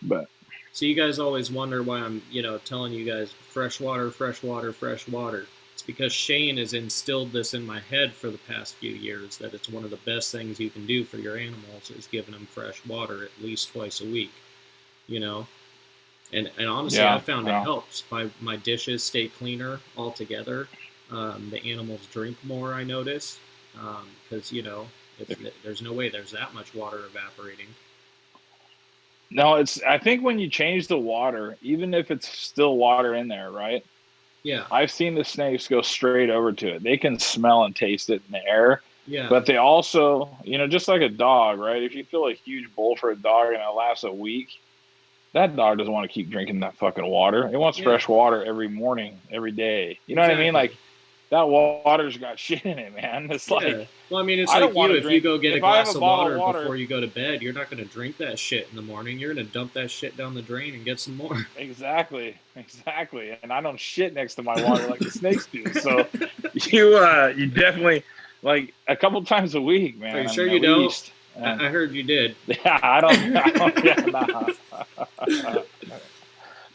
But So you guys always wonder why I'm, telling you guys fresh water, fresh water, fresh water. It's because Shane has instilled this in my head for the past few years that it's one of the best things you can do for your animals is giving them fresh water at least twice a week, you know. And honestly, I found it helps. My dishes stay cleaner altogether. The animals drink more, I notice, because there's no way there's that much water evaporating. no, I think when you change the water, even if it's still water in there, right? Yeah. I've seen the snakes go straight over to it. They can smell and taste it in the air. Yeah. But they also, just like a dog, right? If you fill a huge bowl for a dog and it lasts a week, that dog doesn't want to keep drinking that fucking water. It wants fresh water every morning, every day. You know what I mean? Like, that water's got shit in it, man. It's like, well, I mean, it's I like don't if you go get a glass of water water before you go to bed, you're not going to drink that shit in the morning. You're going to dump that shit down the drain and get some more. Exactly. And I don't shit next to my water like the snakes do. So you definitely, like, a couple times a week, man. Are you sure you don't? I heard you did. Yeah, I don't yeah, nah.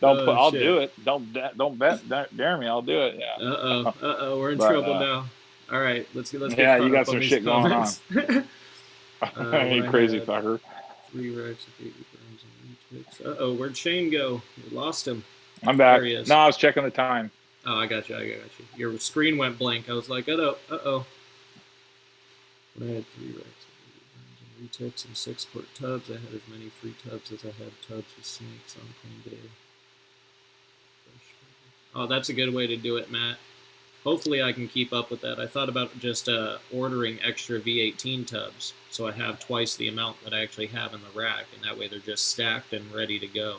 I'll do it. Don't dare me. I'll do it. Yeah. We're in trouble now. All right, let's get yeah, you got some shit comments. going on. You crazy fucker. 3 racks of baby burns and reticks. Where'd Shane go? We lost him. I'm back. No, I was checking the time. Oh, I got you. Your screen went blank. I was like, uh-oh. When I had 3 racks of baby burns and reticks and 6-quart tubs, I had as many free tubs as I had tubs with snakes on clean day. Oh, that's a good way to do it, Matt. Hopefully I can keep up with that. I thought about just ordering extra V18 tubs, so I have twice the amount that I actually have in the rack, and that way they're just stacked and ready to go.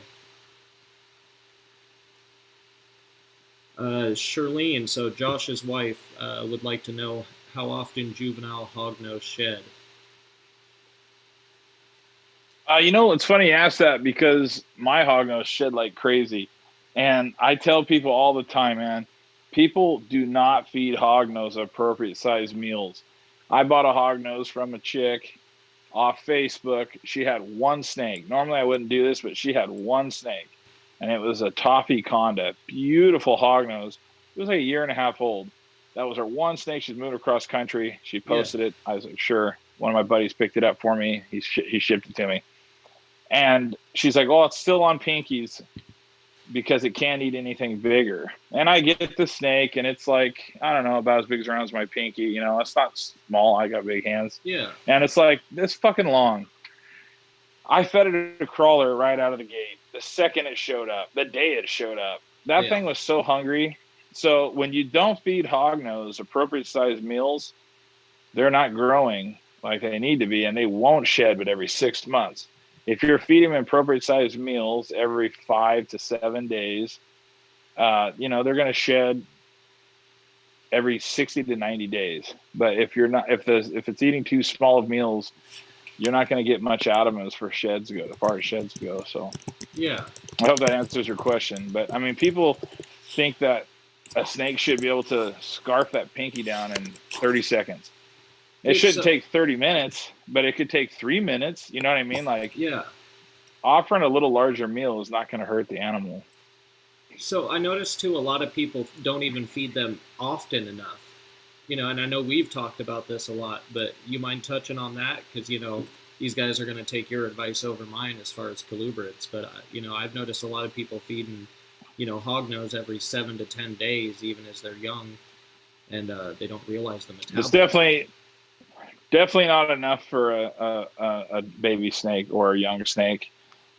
Shirlene, so Josh's wife, would like to know how often juvenile hognose shed. It's funny you ask that because my hognose shed like crazy. And I tell people all the time, man, people do not feed hognose appropriate size meals. I bought a hognose from a chick off Facebook. She had 1 snake. Normally I wouldn't do this, but she had 1 snake. And it was a toffee conda. Beautiful hognose. It was like 1.5 years old. That was her 1 snake. She's moved across country. She posted it. I was like, sure. One of my buddies picked it up for me. He shipped it to me. And she's like, oh, it's still on Pinkies. because it can't eat anything bigger. And I get the snake, and it's like, I don't know, about as big as around as my pinky. You know, it's not small. I got big hands. Yeah. And it's like this fucking long. I fed it a crawler right out of the gate. The second it showed up, the day it showed up, that thing was so hungry. So when you don't feed hognose appropriate sized meals, they're not growing like they need to be, and they won't shed but every 6 months. If you're feeding them appropriate sized meals every 5 to 7 days, you know, they're going to shed every 60 to 90 days. But if you're not, if it's eating too small of meals, you're not going to get much out of them as far as sheds go. So yeah, I hope that answers your question. But I mean, people think that a snake should be able to scarf that pinky down in 30 seconds. It shouldn't take 30 minutes, but it could take 3 minutes. You know what I mean? Like, yeah. Offering a little larger meal is not going to hurt the animal. So I noticed too, a lot of people don't even feed them often enough. You know, and I know we've talked about this a lot, but you mind touching on that? Because, you know, these guys are going to take your advice over mine as far as colubrids. But, you know, I've noticed a lot of people feeding, you know, hognose every 7 to 10 days, even as they're young, and they don't realize the metabolism. It's definitely not enough for a baby snake or a young snake.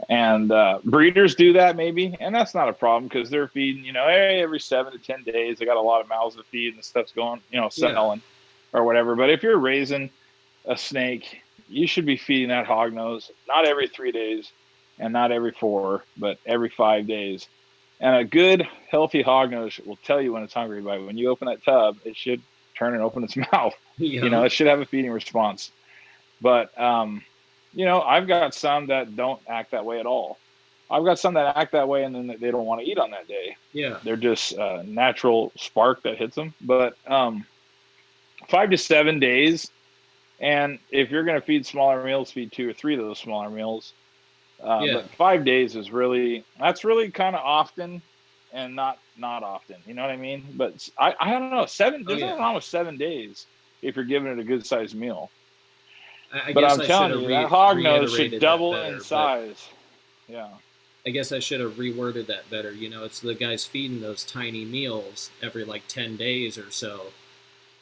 And breeders do that maybe, and that's not a problem because they're feeding, you know, every 7 to 10 days. They got a lot of mouths to feed and stuff's going, you know, selling or whatever. But if you're raising a snake, you should be feeding that hognose not every 3 days and not every 4, but every 5 days. And a good, healthy hognose will tell you when it's hungry. By when you open that tub, it should turn and open its mouth. Yeah. You know, it should have a feeding response. But you know, I've got some that don't act that way at all. I've got some that act that way and then they don't want to eat on that day. Yeah. They're just a natural spark that hits them. But 5 to 7 days. And if you're going to feed smaller meals, feed 2 or 3 of those smaller meals. But 5 days is that's really kind of often and not often. You know what I mean? But I don't know. There's nothing wrong with 7 days if you're giving it a good sized meal. But I'm telling you, that hognose should double in size. Yeah. I guess I should have reworded that better. You know, it's the guys feeding those tiny meals every like 10 days or so.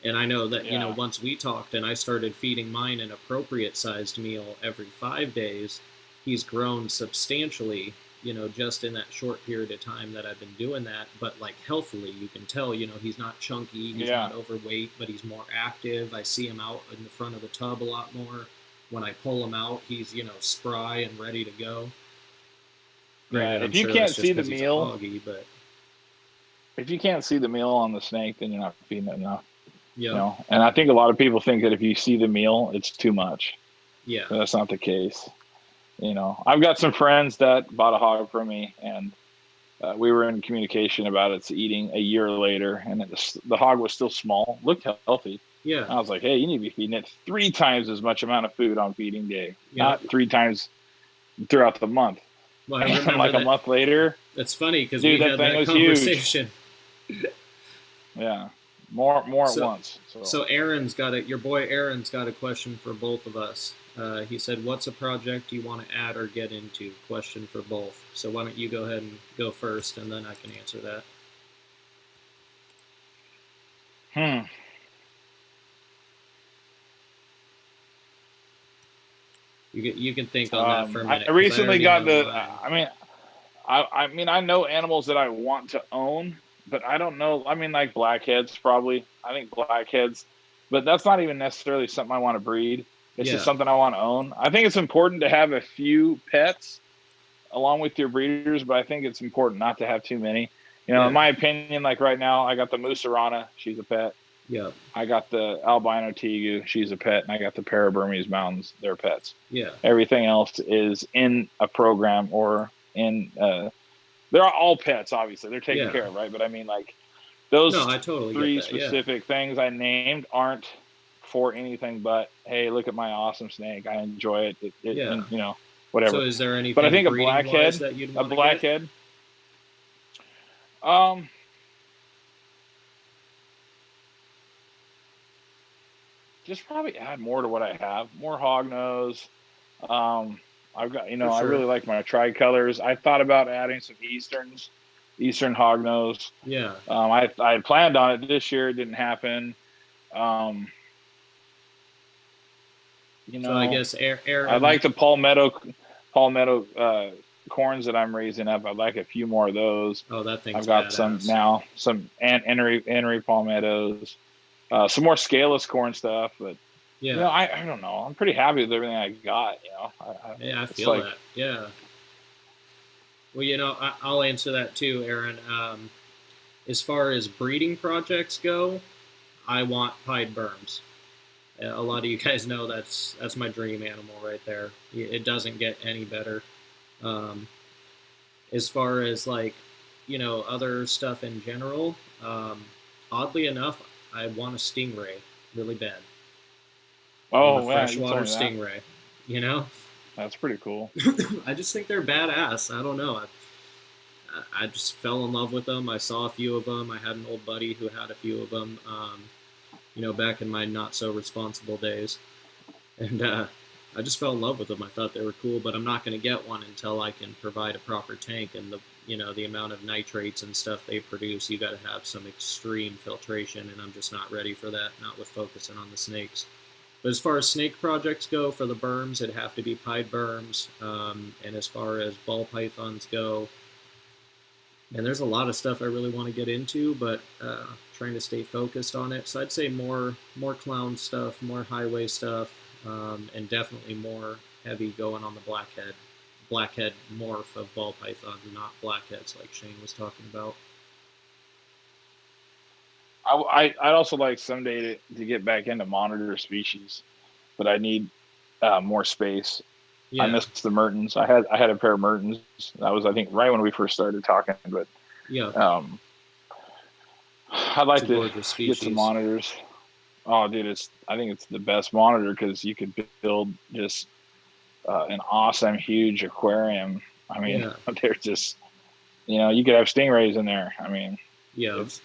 And I know that, you know, once we talked and I started feeding mine an appropriate sized meal every 5 days, he's grown substantially, you know, just in that short period of time that I've been doing that. But like healthily, you can tell, you know, he's not chunky, he's not overweight, but he's more active. I see him out in the front of the tub a lot more. When I pull him out, he's, you know, spry and ready to go. Granted, if you can't see the meal, if you can't see the meal on the snake, then you're not feeding it enough. Yeah. You know? And I think a lot of people think that if you see the meal, it's too much. Yeah. But that's not the case. You know, I've got some friends that bought a hog from me, and we were in communication about its eating a year later, and the hog was still small, looked healthy. Yeah. I was like, hey, you need to be feeding it 3 times as much amount of food on feeding day, not 3 times throughout the month. Well, I remember like a month later. It's funny because we had that conversation. Yeah. More at once. So your boy Aaron's got a question for both of us. He said, what's a project you want to add or get into? Question for both. So why don't you go ahead and go first, and then I can answer that. You can think on that for a minute. I recently got I know animals that I want to own, but I don't know. I mean, like blackheads, probably. I think blackheads, but that's not even necessarily something I want to breed. It's just something I want to own. I think it's important to have a few pets along with your breeders, but I think it's important not to have too many. You know, in my opinion, like right now, I got the Musarana. She's a pet. Yeah. I got the albino tegu. She's a pet. And I got the Para-Burmese mountains. They're pets. Yeah. Everything else is in a program or in they're all pets, obviously. They're taken care of, right? But I mean, like, those I totally 3 specific things I named aren't for anything but, hey, look at my awesome snake. I enjoy it. And, you know, whatever. So is there anything but I think a blackhead, that you'd want to get? Just probably add more to what I have. More hognose. I've got, For I sure. really like my tricolors. I thought about adding some Eastern hognose. Yeah. I had planned on it this year. It didn't happen. Um, you So I know, guess I Aaron. like the palmetto corns that I'm raising up. I'd like a few more of those. Oh, that I've thing's got some badass. now, some Henry palmettos, some more scaleless corn stuff. But Yeah. I don't know. I'm pretty happy with everything I got. Yeah, I It's feel like, that. Yeah. Well, I'll answer that too, Aaron. As far as breeding projects go, I want pied berms. A lot of you guys know that's my dream animal right there. It doesn't get any better. Um, as far as like, other stuff in general, um, oddly enough, I want a stingray really bad. I want a oh yeah, you freshwater told me that. stingray. You know, That's pretty cool. I just think they're badass. I don't know. I just fell in love with them. I saw a few of them. I had an old buddy who had a few of them. Back in my not so responsible days, and I just fell in love with them. I thought they were cool, but I'm not going to get one until I can provide a proper tank and the amount of nitrates and stuff they produce. You got to have some extreme filtration, and I'm just not ready for that. Not with focusing on the snakes. But as far as snake projects go, for the berms, it'd have to be pied berms. And as far as ball pythons go, and there's a lot of stuff I really want to get into, but trying to stay focused on it. So I'd say more clown stuff, more highway stuff, and definitely more heavy going on the blackhead morph of ball pythons, not blackheads like Shane was talking about. I'd also like someday to get back into monitor species, but I need more space. I Yeah, missed the Mertens. I had a pair of Mertens. That was, I think, right when we first started talking. But yeah, um, I'd it's like a to gorgeous get some species. monitors. Oh, dude, I think it's the best monitor because you could build just an awesome, huge aquarium. I mean, Yeah, they're just, you could have stingrays in there. I mean, yeah, it's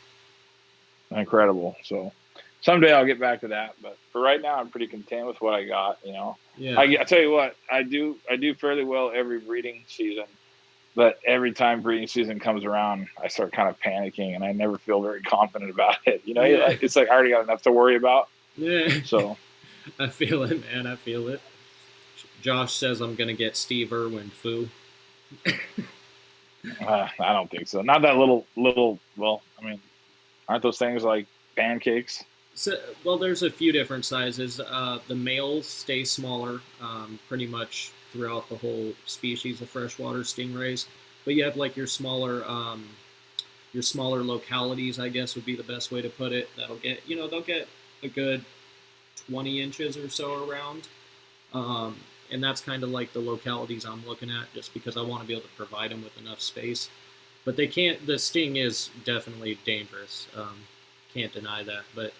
incredible. So someday I'll get back to that, but for right now, I'm pretty content with what I got. yeah, I tell you what, I do fairly well every breeding season, but every time breeding season comes around, I start kind of panicking, and I never feel very confident about it. yeah, It's like I already got enough to worry about. yeah. So I feel it, man. I feel it. Josh says I'm gonna get Steve Irwin foo. I don't think so. Not that little. Well, I mean, aren't those things like pancakes? So, well, there's a few different sizes. The males stay smaller, pretty much throughout the whole species of freshwater stingrays. But you have like your smaller localities, I guess would be the best way to put it. They'll get a good 20 inches or so around. Um, and that's kind of like the localities I'm looking at, just because I want to be able to provide them with enough space. But they can't. The sting is definitely dangerous. Can't deny that. But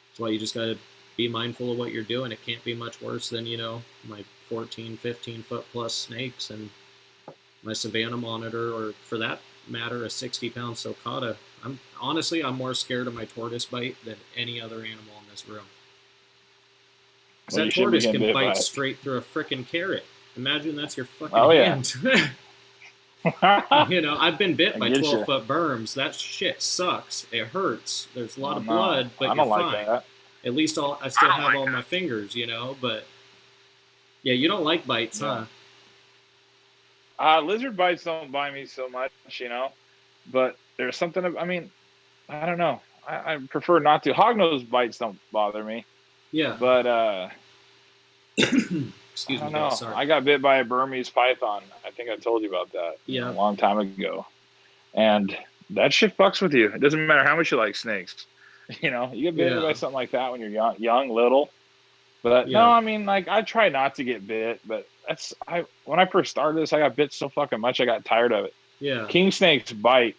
that's why you just got to be mindful of what you're doing. It can't be much worse than my 14, 15 foot plus snakes and my Savannah monitor, or for that matter, a 60-pound sulcata. I'm more scared of my tortoise bite than any other animal in this room. Because Well, you that shouldn't be tortoise getting can bit by bite it. straight through a freaking carrot. Imagine that's your fucking Oh yeah, hand. I I've been bit by get 12 you. foot berms. That shit sucks. It hurts. There's a lot Oh of no, blood, I but you're don't like fine. that. At least I still have all my fingers. But yeah, you don't like bites, huh? No, lizard bites don't bite me so much, but there's something. I mean, I don't know. I prefer not to. Hognose bites don't bother me, Yeah. but I Excuse me, don't guys. know. Sorry. I got bit by a Burmese python. I think I told you about that, a Yeah. long time ago. And that shit fucks with you. It doesn't matter how much you like snakes. You get bit by Yeah. something like that when you're young, little. But no, Yeah. I mean, like I try not to get bit, but when I first started this, I got bit so fucking much I got tired of it. Yeah. King snakes bite.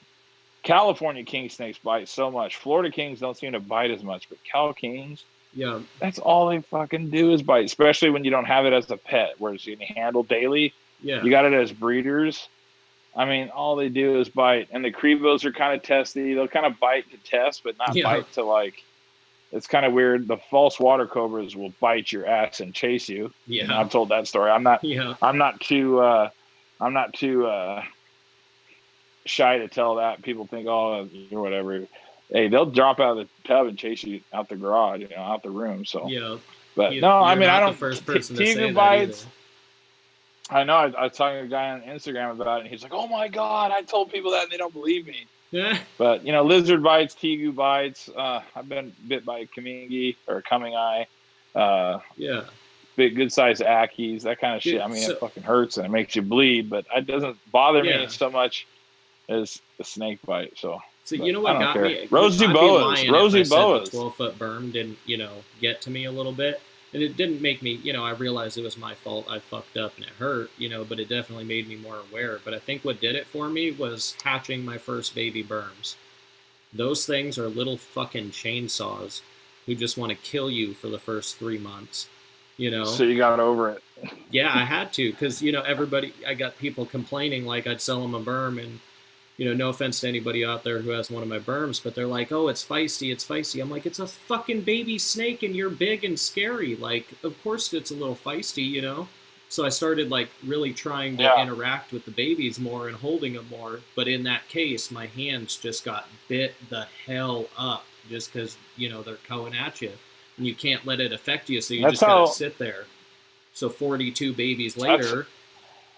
California king snakes bite so much. Florida kings don't seem to bite as much, but Cal kings, Yeah. that's all they fucking do is bite, especially when you don't have it as a pet, whereas you can handle daily. Yeah. You got it as breeders. I mean, all they do is bite. And the Crebos are kind of testy. They'll kind of bite to test, but not Yeah. bite to like, it's kind of weird. The false water cobras will bite your ass and chase you. Yeah. You know, I've told that story. I'm not too shy to tell that. People think, oh, or whatever. Hey, they'll drop out of the tub and chase you out the garage, you know, out the room. So, Yeah. but no, I mean, I don't. The first person to say Tegu that bites. either. I know. I was talking to a guy on Instagram about it, and he's like, "Oh my god, I told people that, and they don't believe me." Yeah. But you know, lizard bites, tegu bites. I've been bit by a kamingi or a coming eye. Yeah. Big, good sized ackies, that kind of shit. I mean, it fucking hurts and it makes you bleed, but it doesn't bother me so much as a snake bite. So you know what got me? Rosy boas. 12-foot berm didn't, get to me a little bit. And it didn't make me, I realized it was my fault. I fucked up and it hurt, but it definitely made me more aware. But I think what did it for me was hatching my first baby berms. Those things are little fucking chainsaws who just want to kill you for the first 3 months, So you got over it. Yeah, I had to, because, I got people complaining like I'd sell them a berm, and, no offense to anybody out there who has one of my berms, but they're like, oh, it's feisty. I'm like, it's a fucking baby snake and you're big and scary. Like, of course it's a little feisty, So I started, like, really trying to interact with the babies more and holding them more. But in that case, my hands just got bit the hell up just because, they're going at you. And you can't let it affect you, so you just gotta sit there. So 42 babies later,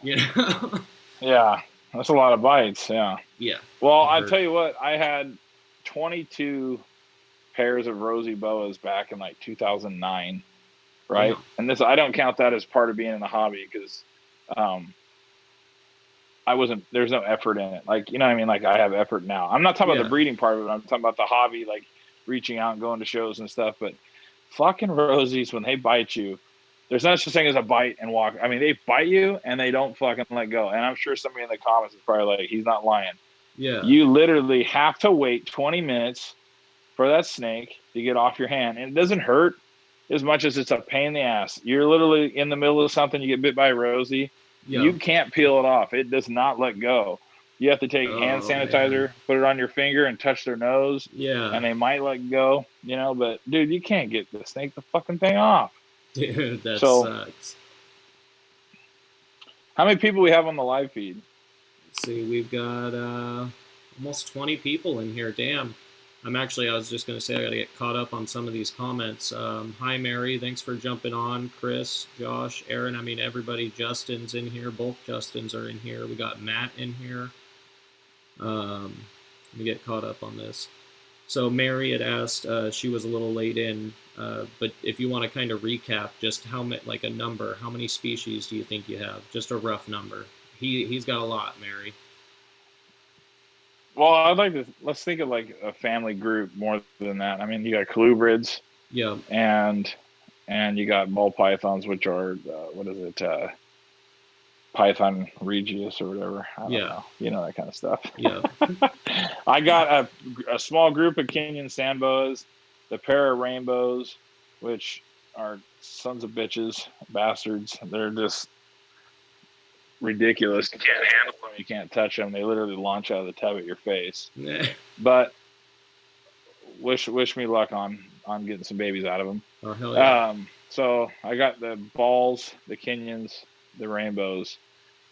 Yeah, that's a lot of bites, yeah. Yeah. Well, I tell you what, I had 22 pairs of rosy boas back in, like, 2009. Right. Yeah. And this, I don't count that as part of being in the hobby because there's no effort in it. Like, you know what I mean? Like, I have effort now. I'm not talking about the breeding part of it. I'm talking about the hobby, like reaching out and going to shows and stuff. But fucking rosies, when they bite you, there's no such thing as a bite and walk. I mean, they bite you and they don't fucking let go. And I'm sure somebody in the comments is probably like, he's not lying. Yeah. You literally have to wait 20 minutes for that snake to get off your hand. And it doesn't hurt as much as it's a pain in the ass. You're literally in the middle of something, you get bit by a rosy, you can't peel it off. It does not let go. You have to take hand sanitizer, put it on your finger, and touch their nose. Yeah. And they might let go, but dude, you can't get the snake the fucking thing off. Dude, that sucks. How many people we have on the live feed? Let's see, we've got almost 20 people in here. Damn. I was just going to say I got to get caught up on some of these comments. Hi, Mary. Thanks for jumping on. Chris, Josh, Aaron. I mean, everybody. Justin's in here. Both Justins are in here. We got Matt in here. Let me get caught up on this. So Mary had asked, she was a little late in, but if you want to kind of recap just like a number, how many species do you think you have? Just a rough number. He's got a lot, Mary. Well, let's think of like a family group more than that. I mean, you got colubrids, and you got ball pythons, which are Python regius or whatever. I don't know. That kind of stuff. Yeah. I got a small group of Kenyan sand boas, the pair of rainbows, which are sons of bitches, bastards. They're just ridiculous. You can't handle them. You can't touch them. They literally launch out of the tub at your face. But wish me luck on getting some babies out of them. Oh, hell yeah. So I got the balls, the Kenyans, the rainbows,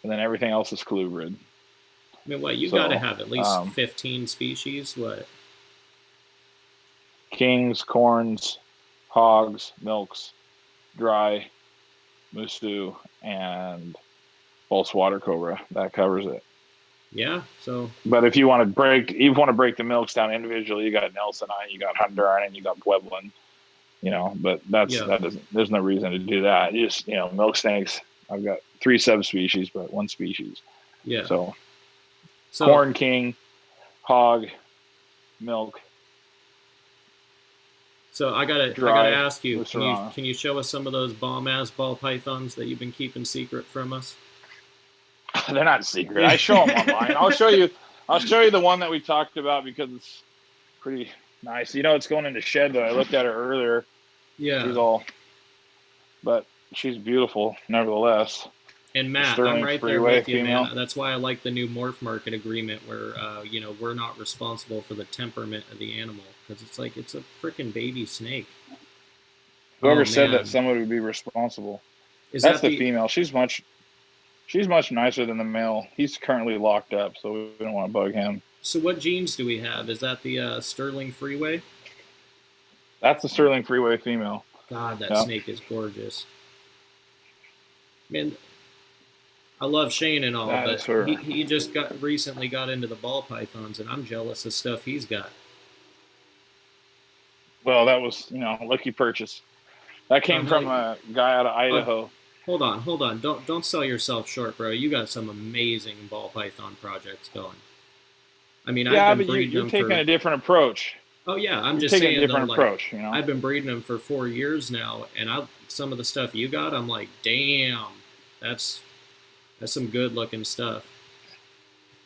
and then everything else is colubrid. I mean, what, you got to have at least 15 species? What? Kings, corns, hogs, milks, dry, mustu, and false water cobra. That covers it. Yeah. So. But if you want to break the milks down individually, you got Nelson on, you got Honduran, you got Pueblan. But that doesn't. There's no reason to do that. You just milk snakes. I've got 3 subspecies, but 1 species. Yeah. So corn king, hog, milk. So I gotta ask you, can you show us some of those bomb ass ball pythons that you've been keeping secret from us? They're not secret. I show them online. I'll show you the one that we talked about because it's pretty nice. It's going into shed though. I looked at her earlier. Yeah. But she's beautiful nevertheless. And Matt, I'm Sterling right there Freeway with you, female. man. That's why I like the new morph market agreement, where we're not responsible for the temperament of the animal, because it's like it's a freaking baby snake. Whoever Oh said that man, somebody would be responsible. is That's that the the? female. She's much nicer than the male. He's currently locked up, so we don't want to bug him. So what genes do we have? Is that the Sterling Freeway? That's the Sterling Freeway female. God, that Yeah. snake is gorgeous. Man, I love Shane and all, That but is her. he just recently got into the ball pythons, and I'm jealous of stuff he's got. Well, that was, lucky purchase. That came from a guy out of Idaho. Hold on. Don't sell yourself short, bro. You got some amazing ball python projects going. I mean, I've been breeding you're them taking for. a different approach. Oh yeah, I'm You're just taking saying a different though, approach. I've been breeding them for 4 years now, and some of the stuff you got, I'm like, damn, that's some good looking stuff.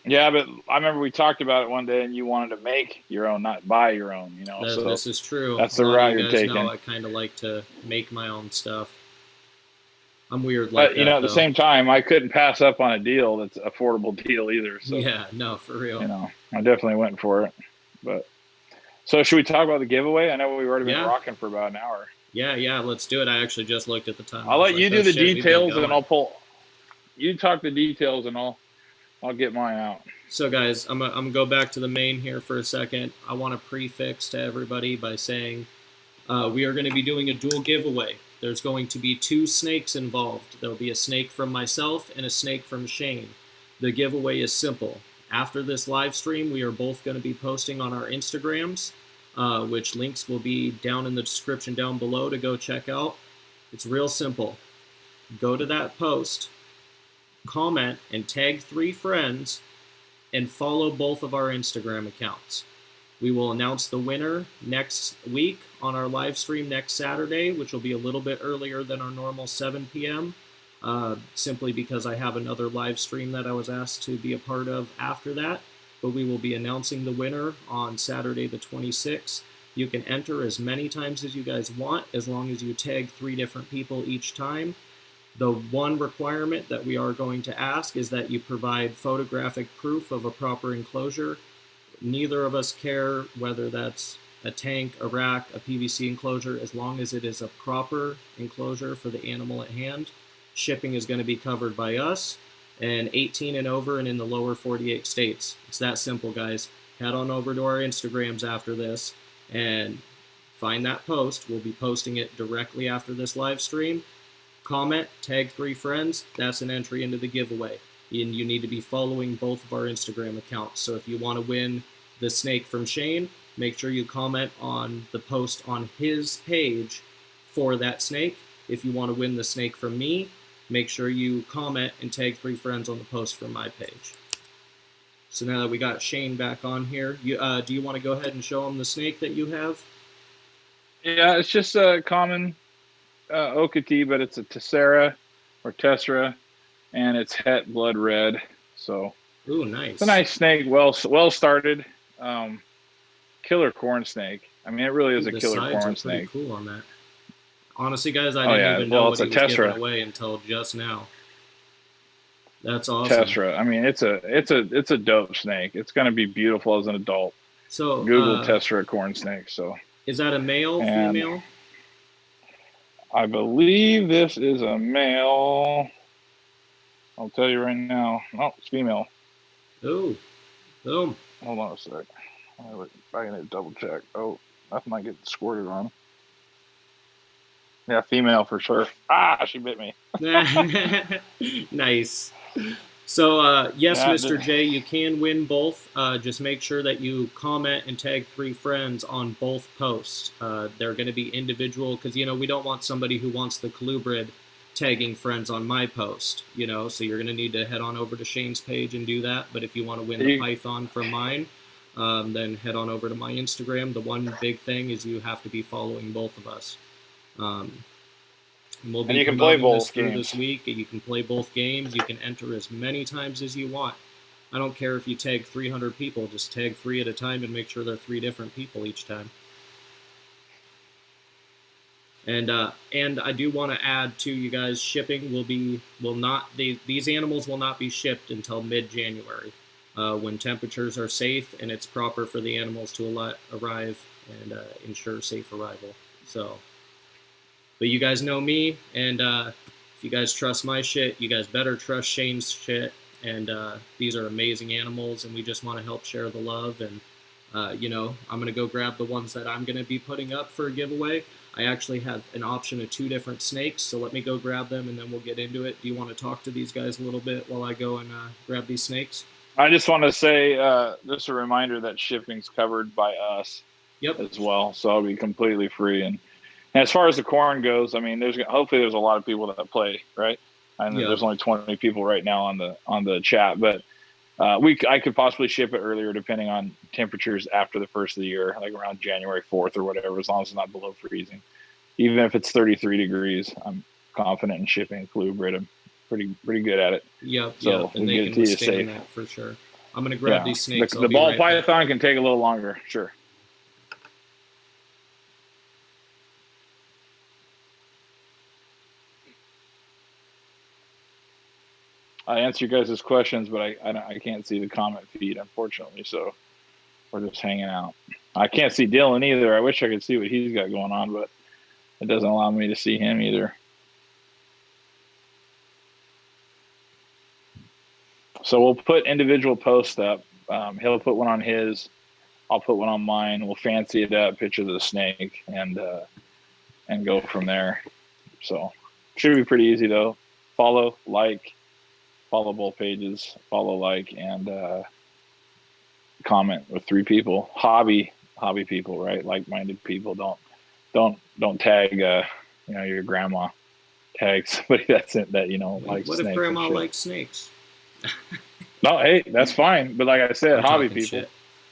Yeah, but I remember we talked about it one day, and you wanted to make your own, not buy your own. So This is true. That's the route you're taking. Know I kind of like to make my own stuff. I'm weird like that. But at the same time, I couldn't pass up on a deal that's affordable deal either. So yeah, no, for real. I definitely went for it. But so should we talk about the giveaway? I know we've already been rocking for about an hour. Yeah, let's do it. I actually just looked at the time. I'll let you do the details, and I'll pull. You talk the details, and I'll get mine out. So guys, I'm gonna go back to the main here for a second. I want to prefix to everybody by saying we are going to be doing a dual giveaway. There's going to be 2 snakes involved. There'll be a snake from myself and a snake from Shane. The giveaway is simple. After this live stream, we are both going to be posting on our Instagrams, which links will be down in the description down below to go check out. It's real simple. Go to that post, comment, and tag 3 friends, and follow both of our Instagram accounts. We will announce the winner next week on our live stream next Saturday, which will be a little bit earlier than our normal 7 p.m., simply because I have another live stream that I was asked to be a part of after that. But we will be announcing the winner on Saturday the 26th. You can enter as many times as you guys want, as long as you tag 3 different people each time. The one requirement that we are going to ask is that you provide photographic proof of a proper enclosure. Neither of us care whether that's a tank, a rack, a PVC enclosure, as long as it is a proper enclosure for the animal at hand. Shipping is going to be covered by us, and 18 and over and in the lower 48 states. It's that simple, guys. Head on over to our Instagrams after this and find that post. We'll be posting it directly after this live stream. Comment, tag 3 friends. That's an entry into the giveaway. And you need to be following both of our Instagram accounts. So if you want to win the snake from Shane, make sure you comment on the post on his page for that snake. If you want to win the snake from me, make sure you comment and tag 3 friends on the post from my page. So now that we got Shane back on here, do you want to go ahead and show him the snake that you have? Yeah, it's just a common Okatee, but it's a Tessera or Tessera, and it's het blood red. So, ooh, nice. It's a nice snake, well started, killer corn snake. I mean, it really is a killer corn snake. Cool on that. Honestly, guys, I didn't even know what he was giving away until just now. That's awesome. Tessera. I mean, it's a dope snake. It's going to be beautiful as an adult. So Google Tessera corn snake. So is that a male, female? I believe this is a male. I'll tell you right now. Oh, it's female. Oh, boom. Hold on a sec. I need to double check. Oh, nothing I get squirted on. Yeah, female for sure. Ah, she bit me. Nice. So, yes, yeah, Mr. J, you can win both. Just make sure that you comment and tag 3 friends on both posts. They're going to be individual because, we don't want somebody who wants the colubrid tagging friends on my post, so you're going to need to head on over to Shane's page and do that. But if you want to win the python from mine, then head on over to my Instagram. The one big thing is you have to be following both of us. We'll be you can play both games this week. You can play both games. You can enter as many times as you want. I don't care if you tag 300 people. Just tag 3 at a time and make sure they're 3 different people each time. And I do want to add to you guys, shipping will not these animals will not be shipped until mid-January, when temperatures are safe and it's proper for the animals to arrive and ensure safe arrival. So, but you guys know me, and if you guys trust my shit, you guys better trust Shane's shit. And these are amazing animals, and we just want to help share the love. And I'm gonna go grab the ones that I'm gonna be putting up for a giveaway. I actually have an option of 2 different snakes, so let me go grab them, and then we'll get into it. Do you want to talk to these guys a little bit while I go and grab these snakes? I just want to say, just a reminder that shipping's covered by us Yep. as well, so I'll be completely free. And as far as the corn goes, I mean, hopefully there's a lot of people that play, right? I know there's only 20 people right now on the chat, but I could possibly ship it earlier depending on temperatures after the first of the year, like around January 4th or whatever, as long as it's not below freezing. Even if it's 33 degrees, I'm confident in shipping flu Brit. I'm pretty good at it. Yep. So and they can withstand that for sure. I'm gonna grab these snakes. The ball python can take a little longer, sure. I answer you guys' questions, but I can't see the comment feed, unfortunately, so we're just hanging out. I can't see Dylan either. I wish I could see what he's got going on, but it doesn't allow me to see him either. So we'll put individual posts up. He'll put one on his. I'll put one on mine. We'll fancy it up, picture of the snake, and go from there. So should be pretty easy though. Follow, like, follow both pages. Follow, like, and comment with 3 people. Hobby people, right? Like-minded people. Don't tag your grandma. Tag somebody likes snakes. What if grandma likes snakes? No, hey, that's fine. But like I said, hobby people.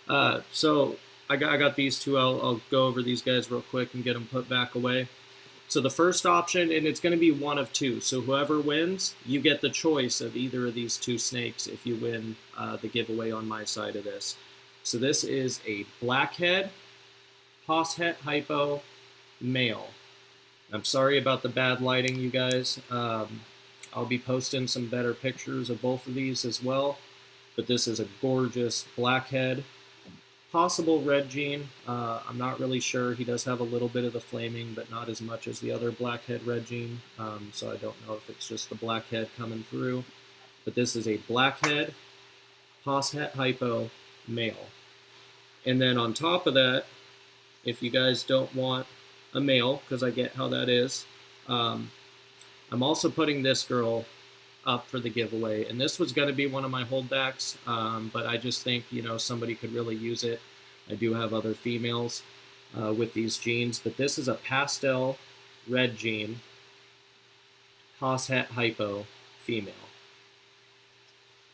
Shit. So I got these 2. I'll go over these guys real quick and get them put back away. So the first option, and it's going to be one of 2. So whoever wins, you get the choice of either of these 2 snakes if you win the giveaway on my side of this. So this is a blackhead, Poshet hypo, male. I'm sorry about the bad lighting, you guys. I'll be posting some better pictures of both of these as well. But this is a gorgeous blackhead. Possible red gene. I'm not really sure. He does have a little bit of the flaming, but not as much as the other blackhead red gene. So I don't know if it's just the blackhead coming through. But this is a blackhead, Poshet hypo, male. And then on top of that, if you guys don't want a male, because I get how that is, I'm also putting this girl up for the giveaway, and this was going to be one of my holdbacks, but I just think somebody could really use it. I do have other females with these genes, but this is a pastel red gene, Poshet hypo, female.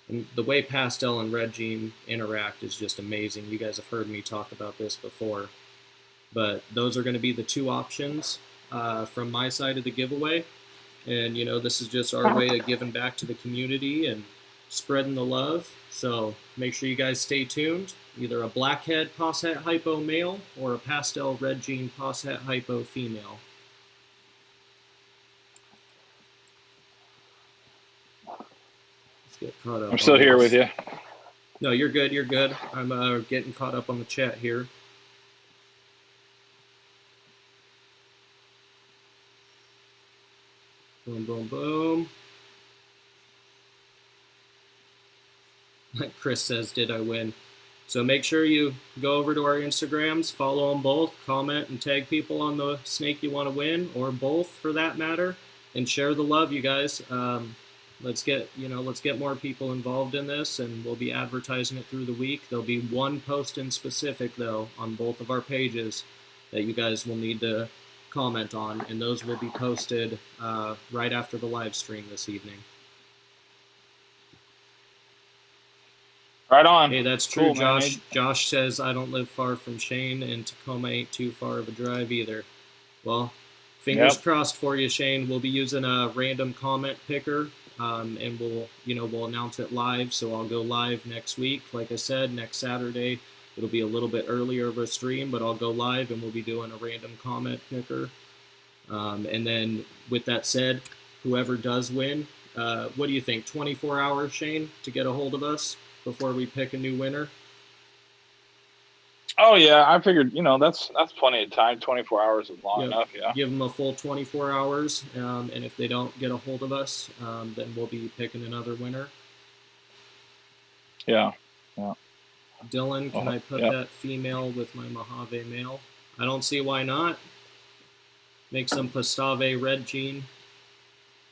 And the way pastel and red gene interact is just amazing. You guys have heard me talk about this before, but those are going to be the 2 options from my side of the giveaway. And, this is just our way of giving back to the community and spreading the love. So make sure you guys stay tuned. Either a blackhead Poshet hypo male or a pastel red gene Poshet hypo female. Let's get caught up. I'm still here with you. No, you're good. You're good. I'm getting caught up on the chat here. Boom, boom, boom. Like Chris says, did I win? So make sure you go over to our Instagrams, follow them both, comment and tag people on the snake you want to win, or both for that matter, and share the love, you guys. Let's get more people involved in this, and we'll be advertising it through the week. There'll be one post in specific, though, on both of our pages that you guys will need to comment on, and those will be posted right after the live stream this evening. Right on. Hey, that's true, cool, Josh. Man. Josh says I don't live far from Shane, and Tacoma ain't too far of a drive either. Well, fingers crossed for you, Shane. We'll be using a random comment picker, and we'll announce it live. So I'll go live next week. Like I said, next Saturday. It'll be a little bit earlier of a stream, but I'll go live and we'll be doing a random comment picker. And then with that said, whoever does win, what do you think? 24 hours, Shane, to get a hold of us before we pick a new winner? Oh yeah, I figured that's plenty of time. 24 hours is long Yep. enough. Yeah. Give them a full 24 hours, and if they don't get a hold of us, then we'll be picking another winner. Yeah. Yeah. Dylan, can I put Yeah. that female with my Mojave male? I don't see why not. Make some Pastave red gene,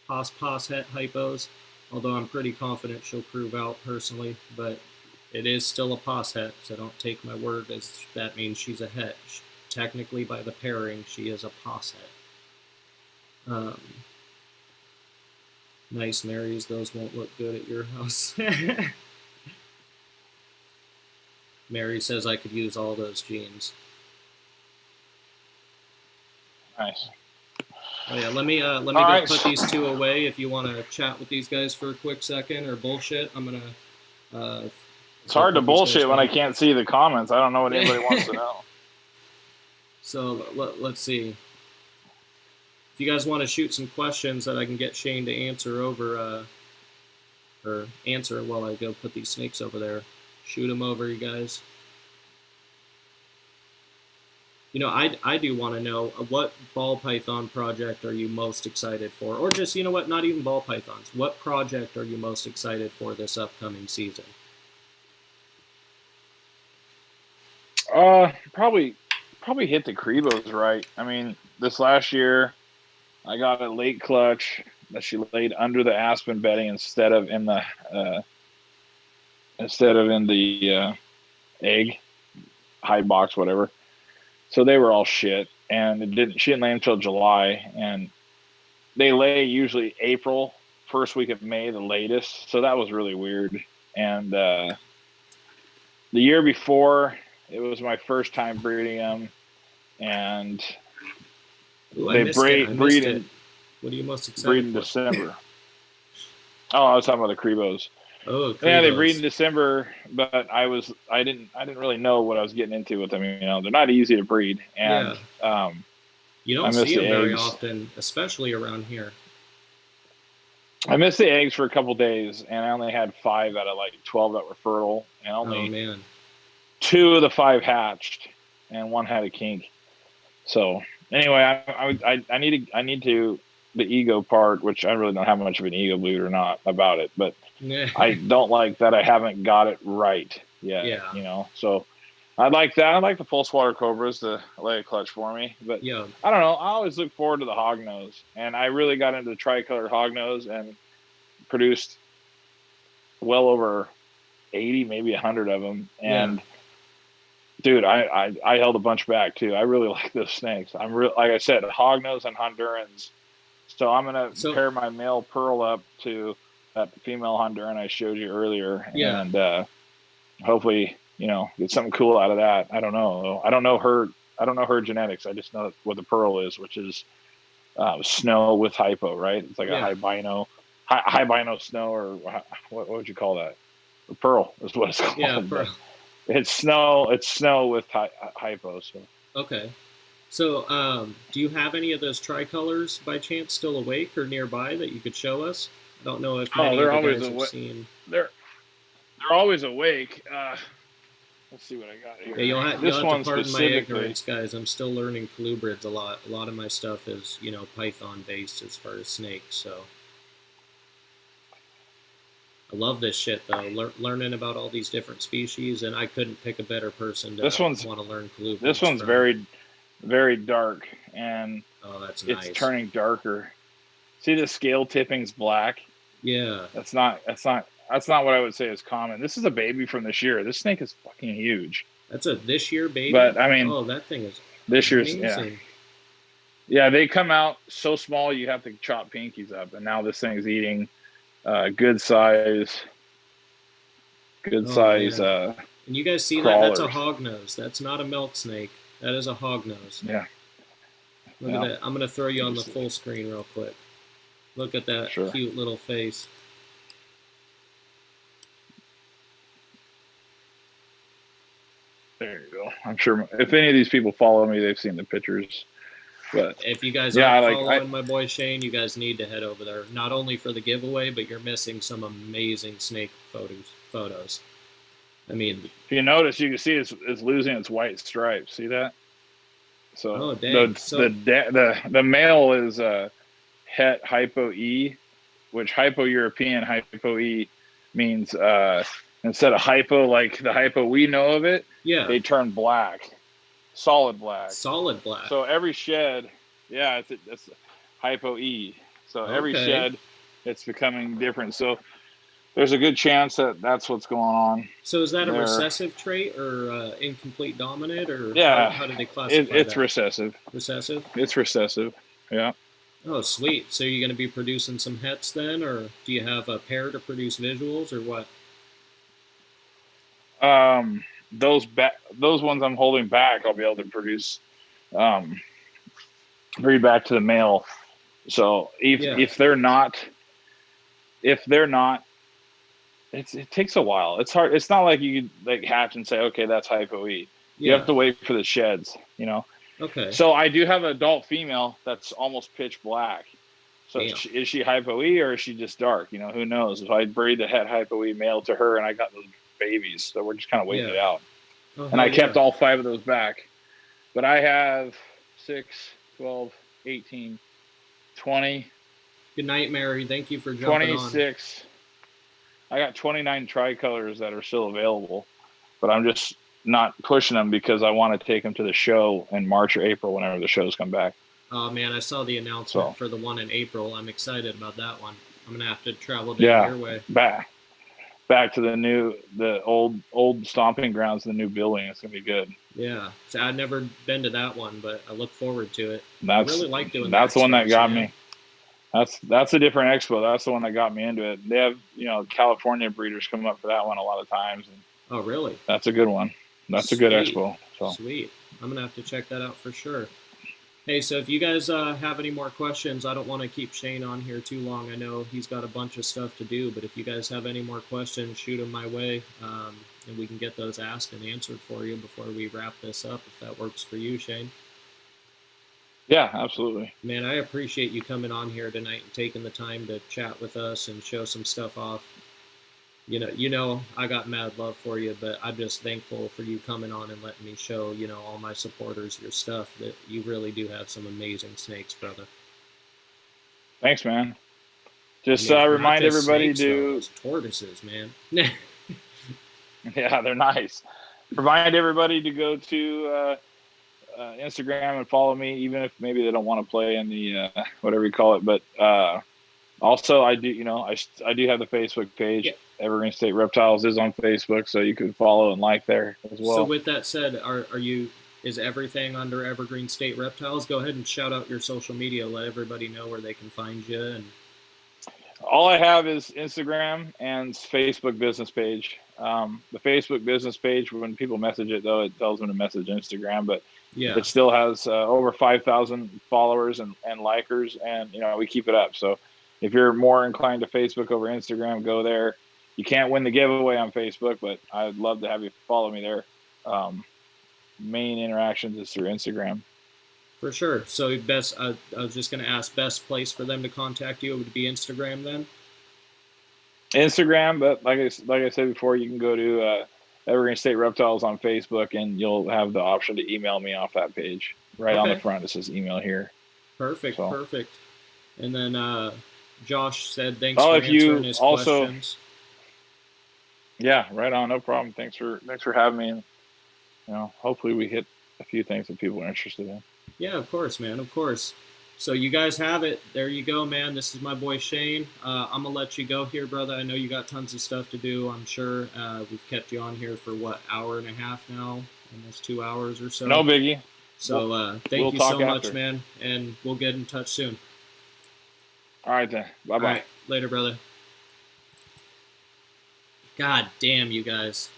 pos het hypos, although I'm pretty confident she'll prove out personally, but it is still a pos het, so don't take my word as that means she's a het. Technically, by the pairing, she is a pos het. Nice Marys, those won't look good at your house. Mary says I could use all those genes. Nice. Oh yeah, let me go put these two away. If you want to chat with these guys for a quick second or bullshit, I'm gonna. It's hard to bullshit when I can't see the comments. I don't know what anybody wants to know. So let's see. If you guys want to shoot some questions that I can get Shane to answer over, or answer while I go put these snakes over there, shoot them over, you guys. You know, I do want to know what ball python project are you most excited for? Or just, you know what, not even ball pythons. What project are you most excited for this upcoming season? Probably hit the Crebos right. I mean, this last year, I got a late clutch that she laid under the aspen bedding instead of in the egg hide box, whatever. So they were all shit, and she didn't lay until July, and they lay usually April, first week of May, the latest. So that was really weird. And the year before, it was my first time breeding them, and they breed in. What are you most excited breed in for? December. Oh, I was talking about the Crebos. Oh, Crebos. Yeah, they breed in December, but I didn't really know what I was getting into with them. You know, they're not easy to breed, and you don't see them very often, especially around here. I missed the eggs for a couple days, and I only had 5 out of like 12 that were fertile, and only 2 of the 5 hatched, and 1 had a kink. So anyway, I need to the ego part, which I really don't have much of an ego, believe it or not, about it, but I don't like that I haven't got it right yet. Yeah. You know, so I'd like that. I'd like the pulse water cobras to lay a clutch for me, but I don't know. I always look forward to the hognose, and I really got into the tricolored hognose and produced well over 80, maybe 100 of them. And dude, I held a bunch back too. I really like those snakes. I'm real, like I said, hognose and Hondurans. So I'm gonna pair my male pearl up to that female Honduran I showed you earlier, and hopefully, get something cool out of that. I don't know. I don't know her genetics. I just know what the pearl is, which is snow with hypo, right? It's like a high bino snow, or what would you call that? The pearl is what it's called. Yeah, pearl. It's snow. It's snow with hypo. So okay. So, do you have any of those tricolors by chance still awake or nearby that you could show us? I don't know if many of you guys have seen. They're always awake. Let's see what I got here. Yeah, you'll have to pardon my ignorance, guys. I'm still learning colubrids a lot. A lot of my stuff is, python based as far as snakes. So I love this shit though. Learning about all these different species, and I couldn't pick a better person to want to learn colubrids. This one's very, very dark, and that's nice. It's turning darker. See, the scale tipping's black. Yeah, that's not what I would say is common. This is a baby from this year. This snake is fucking huge. That's a this year baby. But I mean, that thing is this year's yeah. They come out so small you have to chop pinkies up, and now this thing's eating good size. And you guys see crawlers. That's a hognose. That's not a milk snake. That is a hognose. Yeah. Look at that. I'm gonna throw you on the full screen real quick. Look at that cute little face. There you go. I'm sure if any of these people follow me, they've seen the pictures. But if you guys yeah, aren't like following my boy Shane, you guys need to head over there. Not only for the giveaway, but you're missing some amazing snake photos. I mean, if you notice, you can see it's losing its white stripes. See that? So oh dang. So the male is het hypo E, which hypo European hypo E means instead of hypo like the hypo we know of it, yeah, they turn black, solid black. solid black. So every shed, yeah, it's hypo E. So every Okay. shed, it's becoming different. So there's a good chance that that's what's going on. So is that a There, recessive trait or incomplete dominant, or yeah, how do they classify it's that? recessive. Recessive? It's recessive. Yeah. Oh, sweet. So you're going to be producing some hets then, or do you have a pair to produce visuals, or what? Those ones I'm holding back, I'll be able to produce, breed back to the male. So if they're not, it takes a while. It's hard. It's not like you could like hatch and say, okay, that's hypo E. You have to wait for the sheds, you know. Okay. So I do have an adult female that's almost pitch black. So is she hypo E or is she just dark? You know, who knows? If I breed the het hypo E male to her and I got those babies, so we're just kind of waiting it out. And I kept all 5 of those back. But I have 6, 12, 18, 20. Good night, Mary. Thank you for jumping 26. I got 29 tricolors that are still available, but I'm just not pushing them because I want to take them to the show in March or April whenever the shows come back. Oh man, I saw the announcement for the one in April. I'm excited about that one. I'm gonna have to travel down your way. Back to the old stomping grounds, the new building. It's gonna be good. Yeah, so I've never been to that one, but I look forward to it. I really like doing. That's the one that got me. That's a different expo. That's the one that got me into it. They have California breeders come up for that one a lot of times. And oh really? That's a good one. That's a good expo. So. Sweet. I'm gonna have to check that out for sure. Hey, so if you guys have any more questions, I don't want to keep Shane on here too long. I know he's got a bunch of stuff to do, but if you guys have any more questions, shoot them my way, and we can get those asked and answered for you before we wrap this up, if that works for you, Shane. Yeah, absolutely. Man, I appreciate you coming on here tonight and taking the time to chat with us and show some stuff off. You know, I got mad love for you, but I'm just thankful for you coming on and letting me show, all my supporters your stuff, that you really do have some amazing snakes, brother. Thanks, man. Just remind everybody snakes, to... Those tortoises, man. Yeah, they're nice. Remind everybody to go to Instagram and follow me, even if maybe they don't want to play in the whatever you call it. But also, I do, I do have the Facebook page. Yeah. Evergreen State Reptiles is on Facebook, so you can follow and like there as well. So with that said, is everything under Evergreen State Reptiles? Go ahead and shout out your social media. Let everybody know where they can find you. And all I have is Instagram and Facebook business page. The Facebook business page, when people message it, though, it tells them to message Instagram, but yeah, it still has over 5,000 followers and likers, and we keep it up. So if you're more inclined to Facebook over Instagram, go there. You can't win the giveaway on Facebook, but I'd love to have you follow me there. Main interactions is through Instagram. For sure. So I was just going to ask, best place for them to contact you would be Instagram then? Instagram, but like I said before, you can go to Evergreen State Reptiles on Facebook, and you'll have the option to email me off that page. Right on the front, it says email here. Perfect, perfect. And then Josh said thanks for answering his questions. Yeah, right on. No problem. Thanks for having me. And, hopefully we hit a few things that people are interested in. Yeah, of course, man. Of course. So you guys have it. There you go, man. This is my boy Shane. I'm going to let you go here, brother. I know you got tons of stuff to do, I'm sure. We've kept you on here for, hour and a half now? Almost 2 hours or so. No biggie. So thank you so much, man. And we'll get in touch soon. All right, then. Bye-bye. All right. Later, brother. God damn, you guys.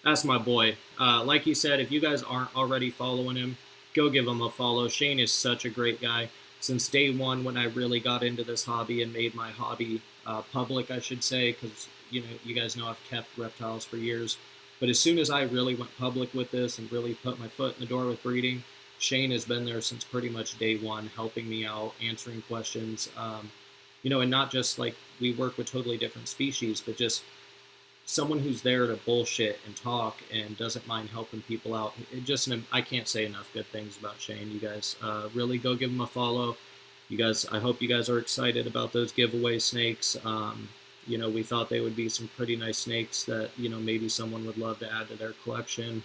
That's my boy. Like he said, if you guys aren't already following him, go give him a follow. Shane is such a great guy. Since day one, when I really got into this hobby and made my hobby public, I should say, because you guys know I've kept reptiles for years. But as soon as I really went public with this and really put my foot in the door with breeding, Shane has been there since pretty much day one, helping me out, answering questions. And not just like we work with totally different species, but just someone who's there to bullshit and talk and doesn't mind helping people out. I can't say enough good things about Shane. You guys really go give him a follow. You guys, I hope you guys are excited about those giveaway snakes. We thought they would be some pretty nice snakes that maybe someone would love to add to their collection.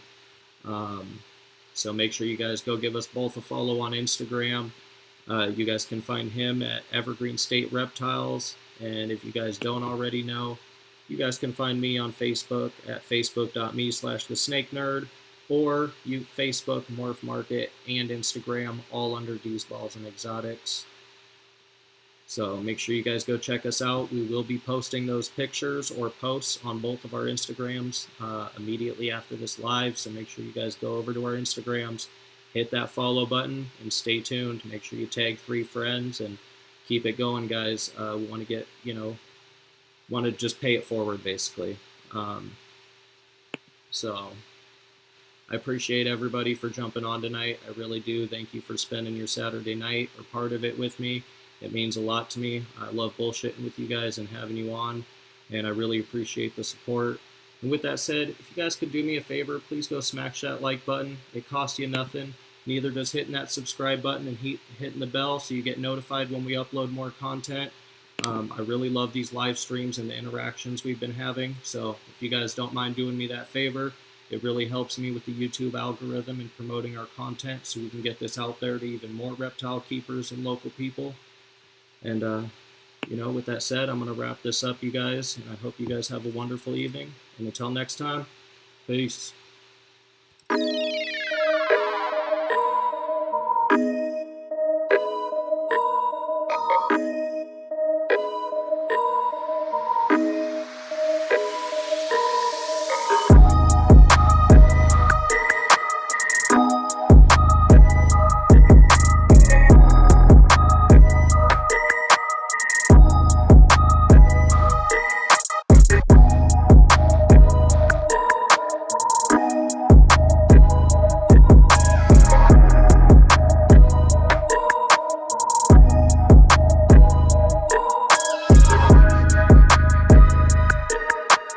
So make sure you guys go give us both a follow on Instagram. You guys can find him at Evergreen State Reptiles, and if you guys don't already know, you guys can find me on Facebook at facebook.me/thesnakenerd, or Facebook, Morph Market, and Instagram, all under These Balls and Exotics. So make sure you guys go check us out. We will be posting those pictures or posts on both of our Instagrams immediately after this live. So make sure you guys go over to our Instagrams, hit that follow button, and stay tuned. Make sure you tag 3 friends and keep it going, guys. We want to want to just pay it forward, basically. So I appreciate everybody for jumping on tonight. I really do. Thank you for spending your Saturday night or part of it with me. It means a lot to me. I love bullshitting with you guys and having you on, and I really appreciate the support. And with that said, if you guys could do me a favor, please go smash that like button. It costs you nothing. Neither does hitting that subscribe button and hitting the bell so you get notified when we upload more content. I really love these live streams and the interactions we've been having. So if you guys don't mind doing me that favor, it really helps me with the YouTube algorithm and promoting our content so we can get this out there to even more reptile keepers and local people. And, with that said, I'm going to wrap this up, you guys. And I hope you guys have a wonderful evening. And until next time, peace.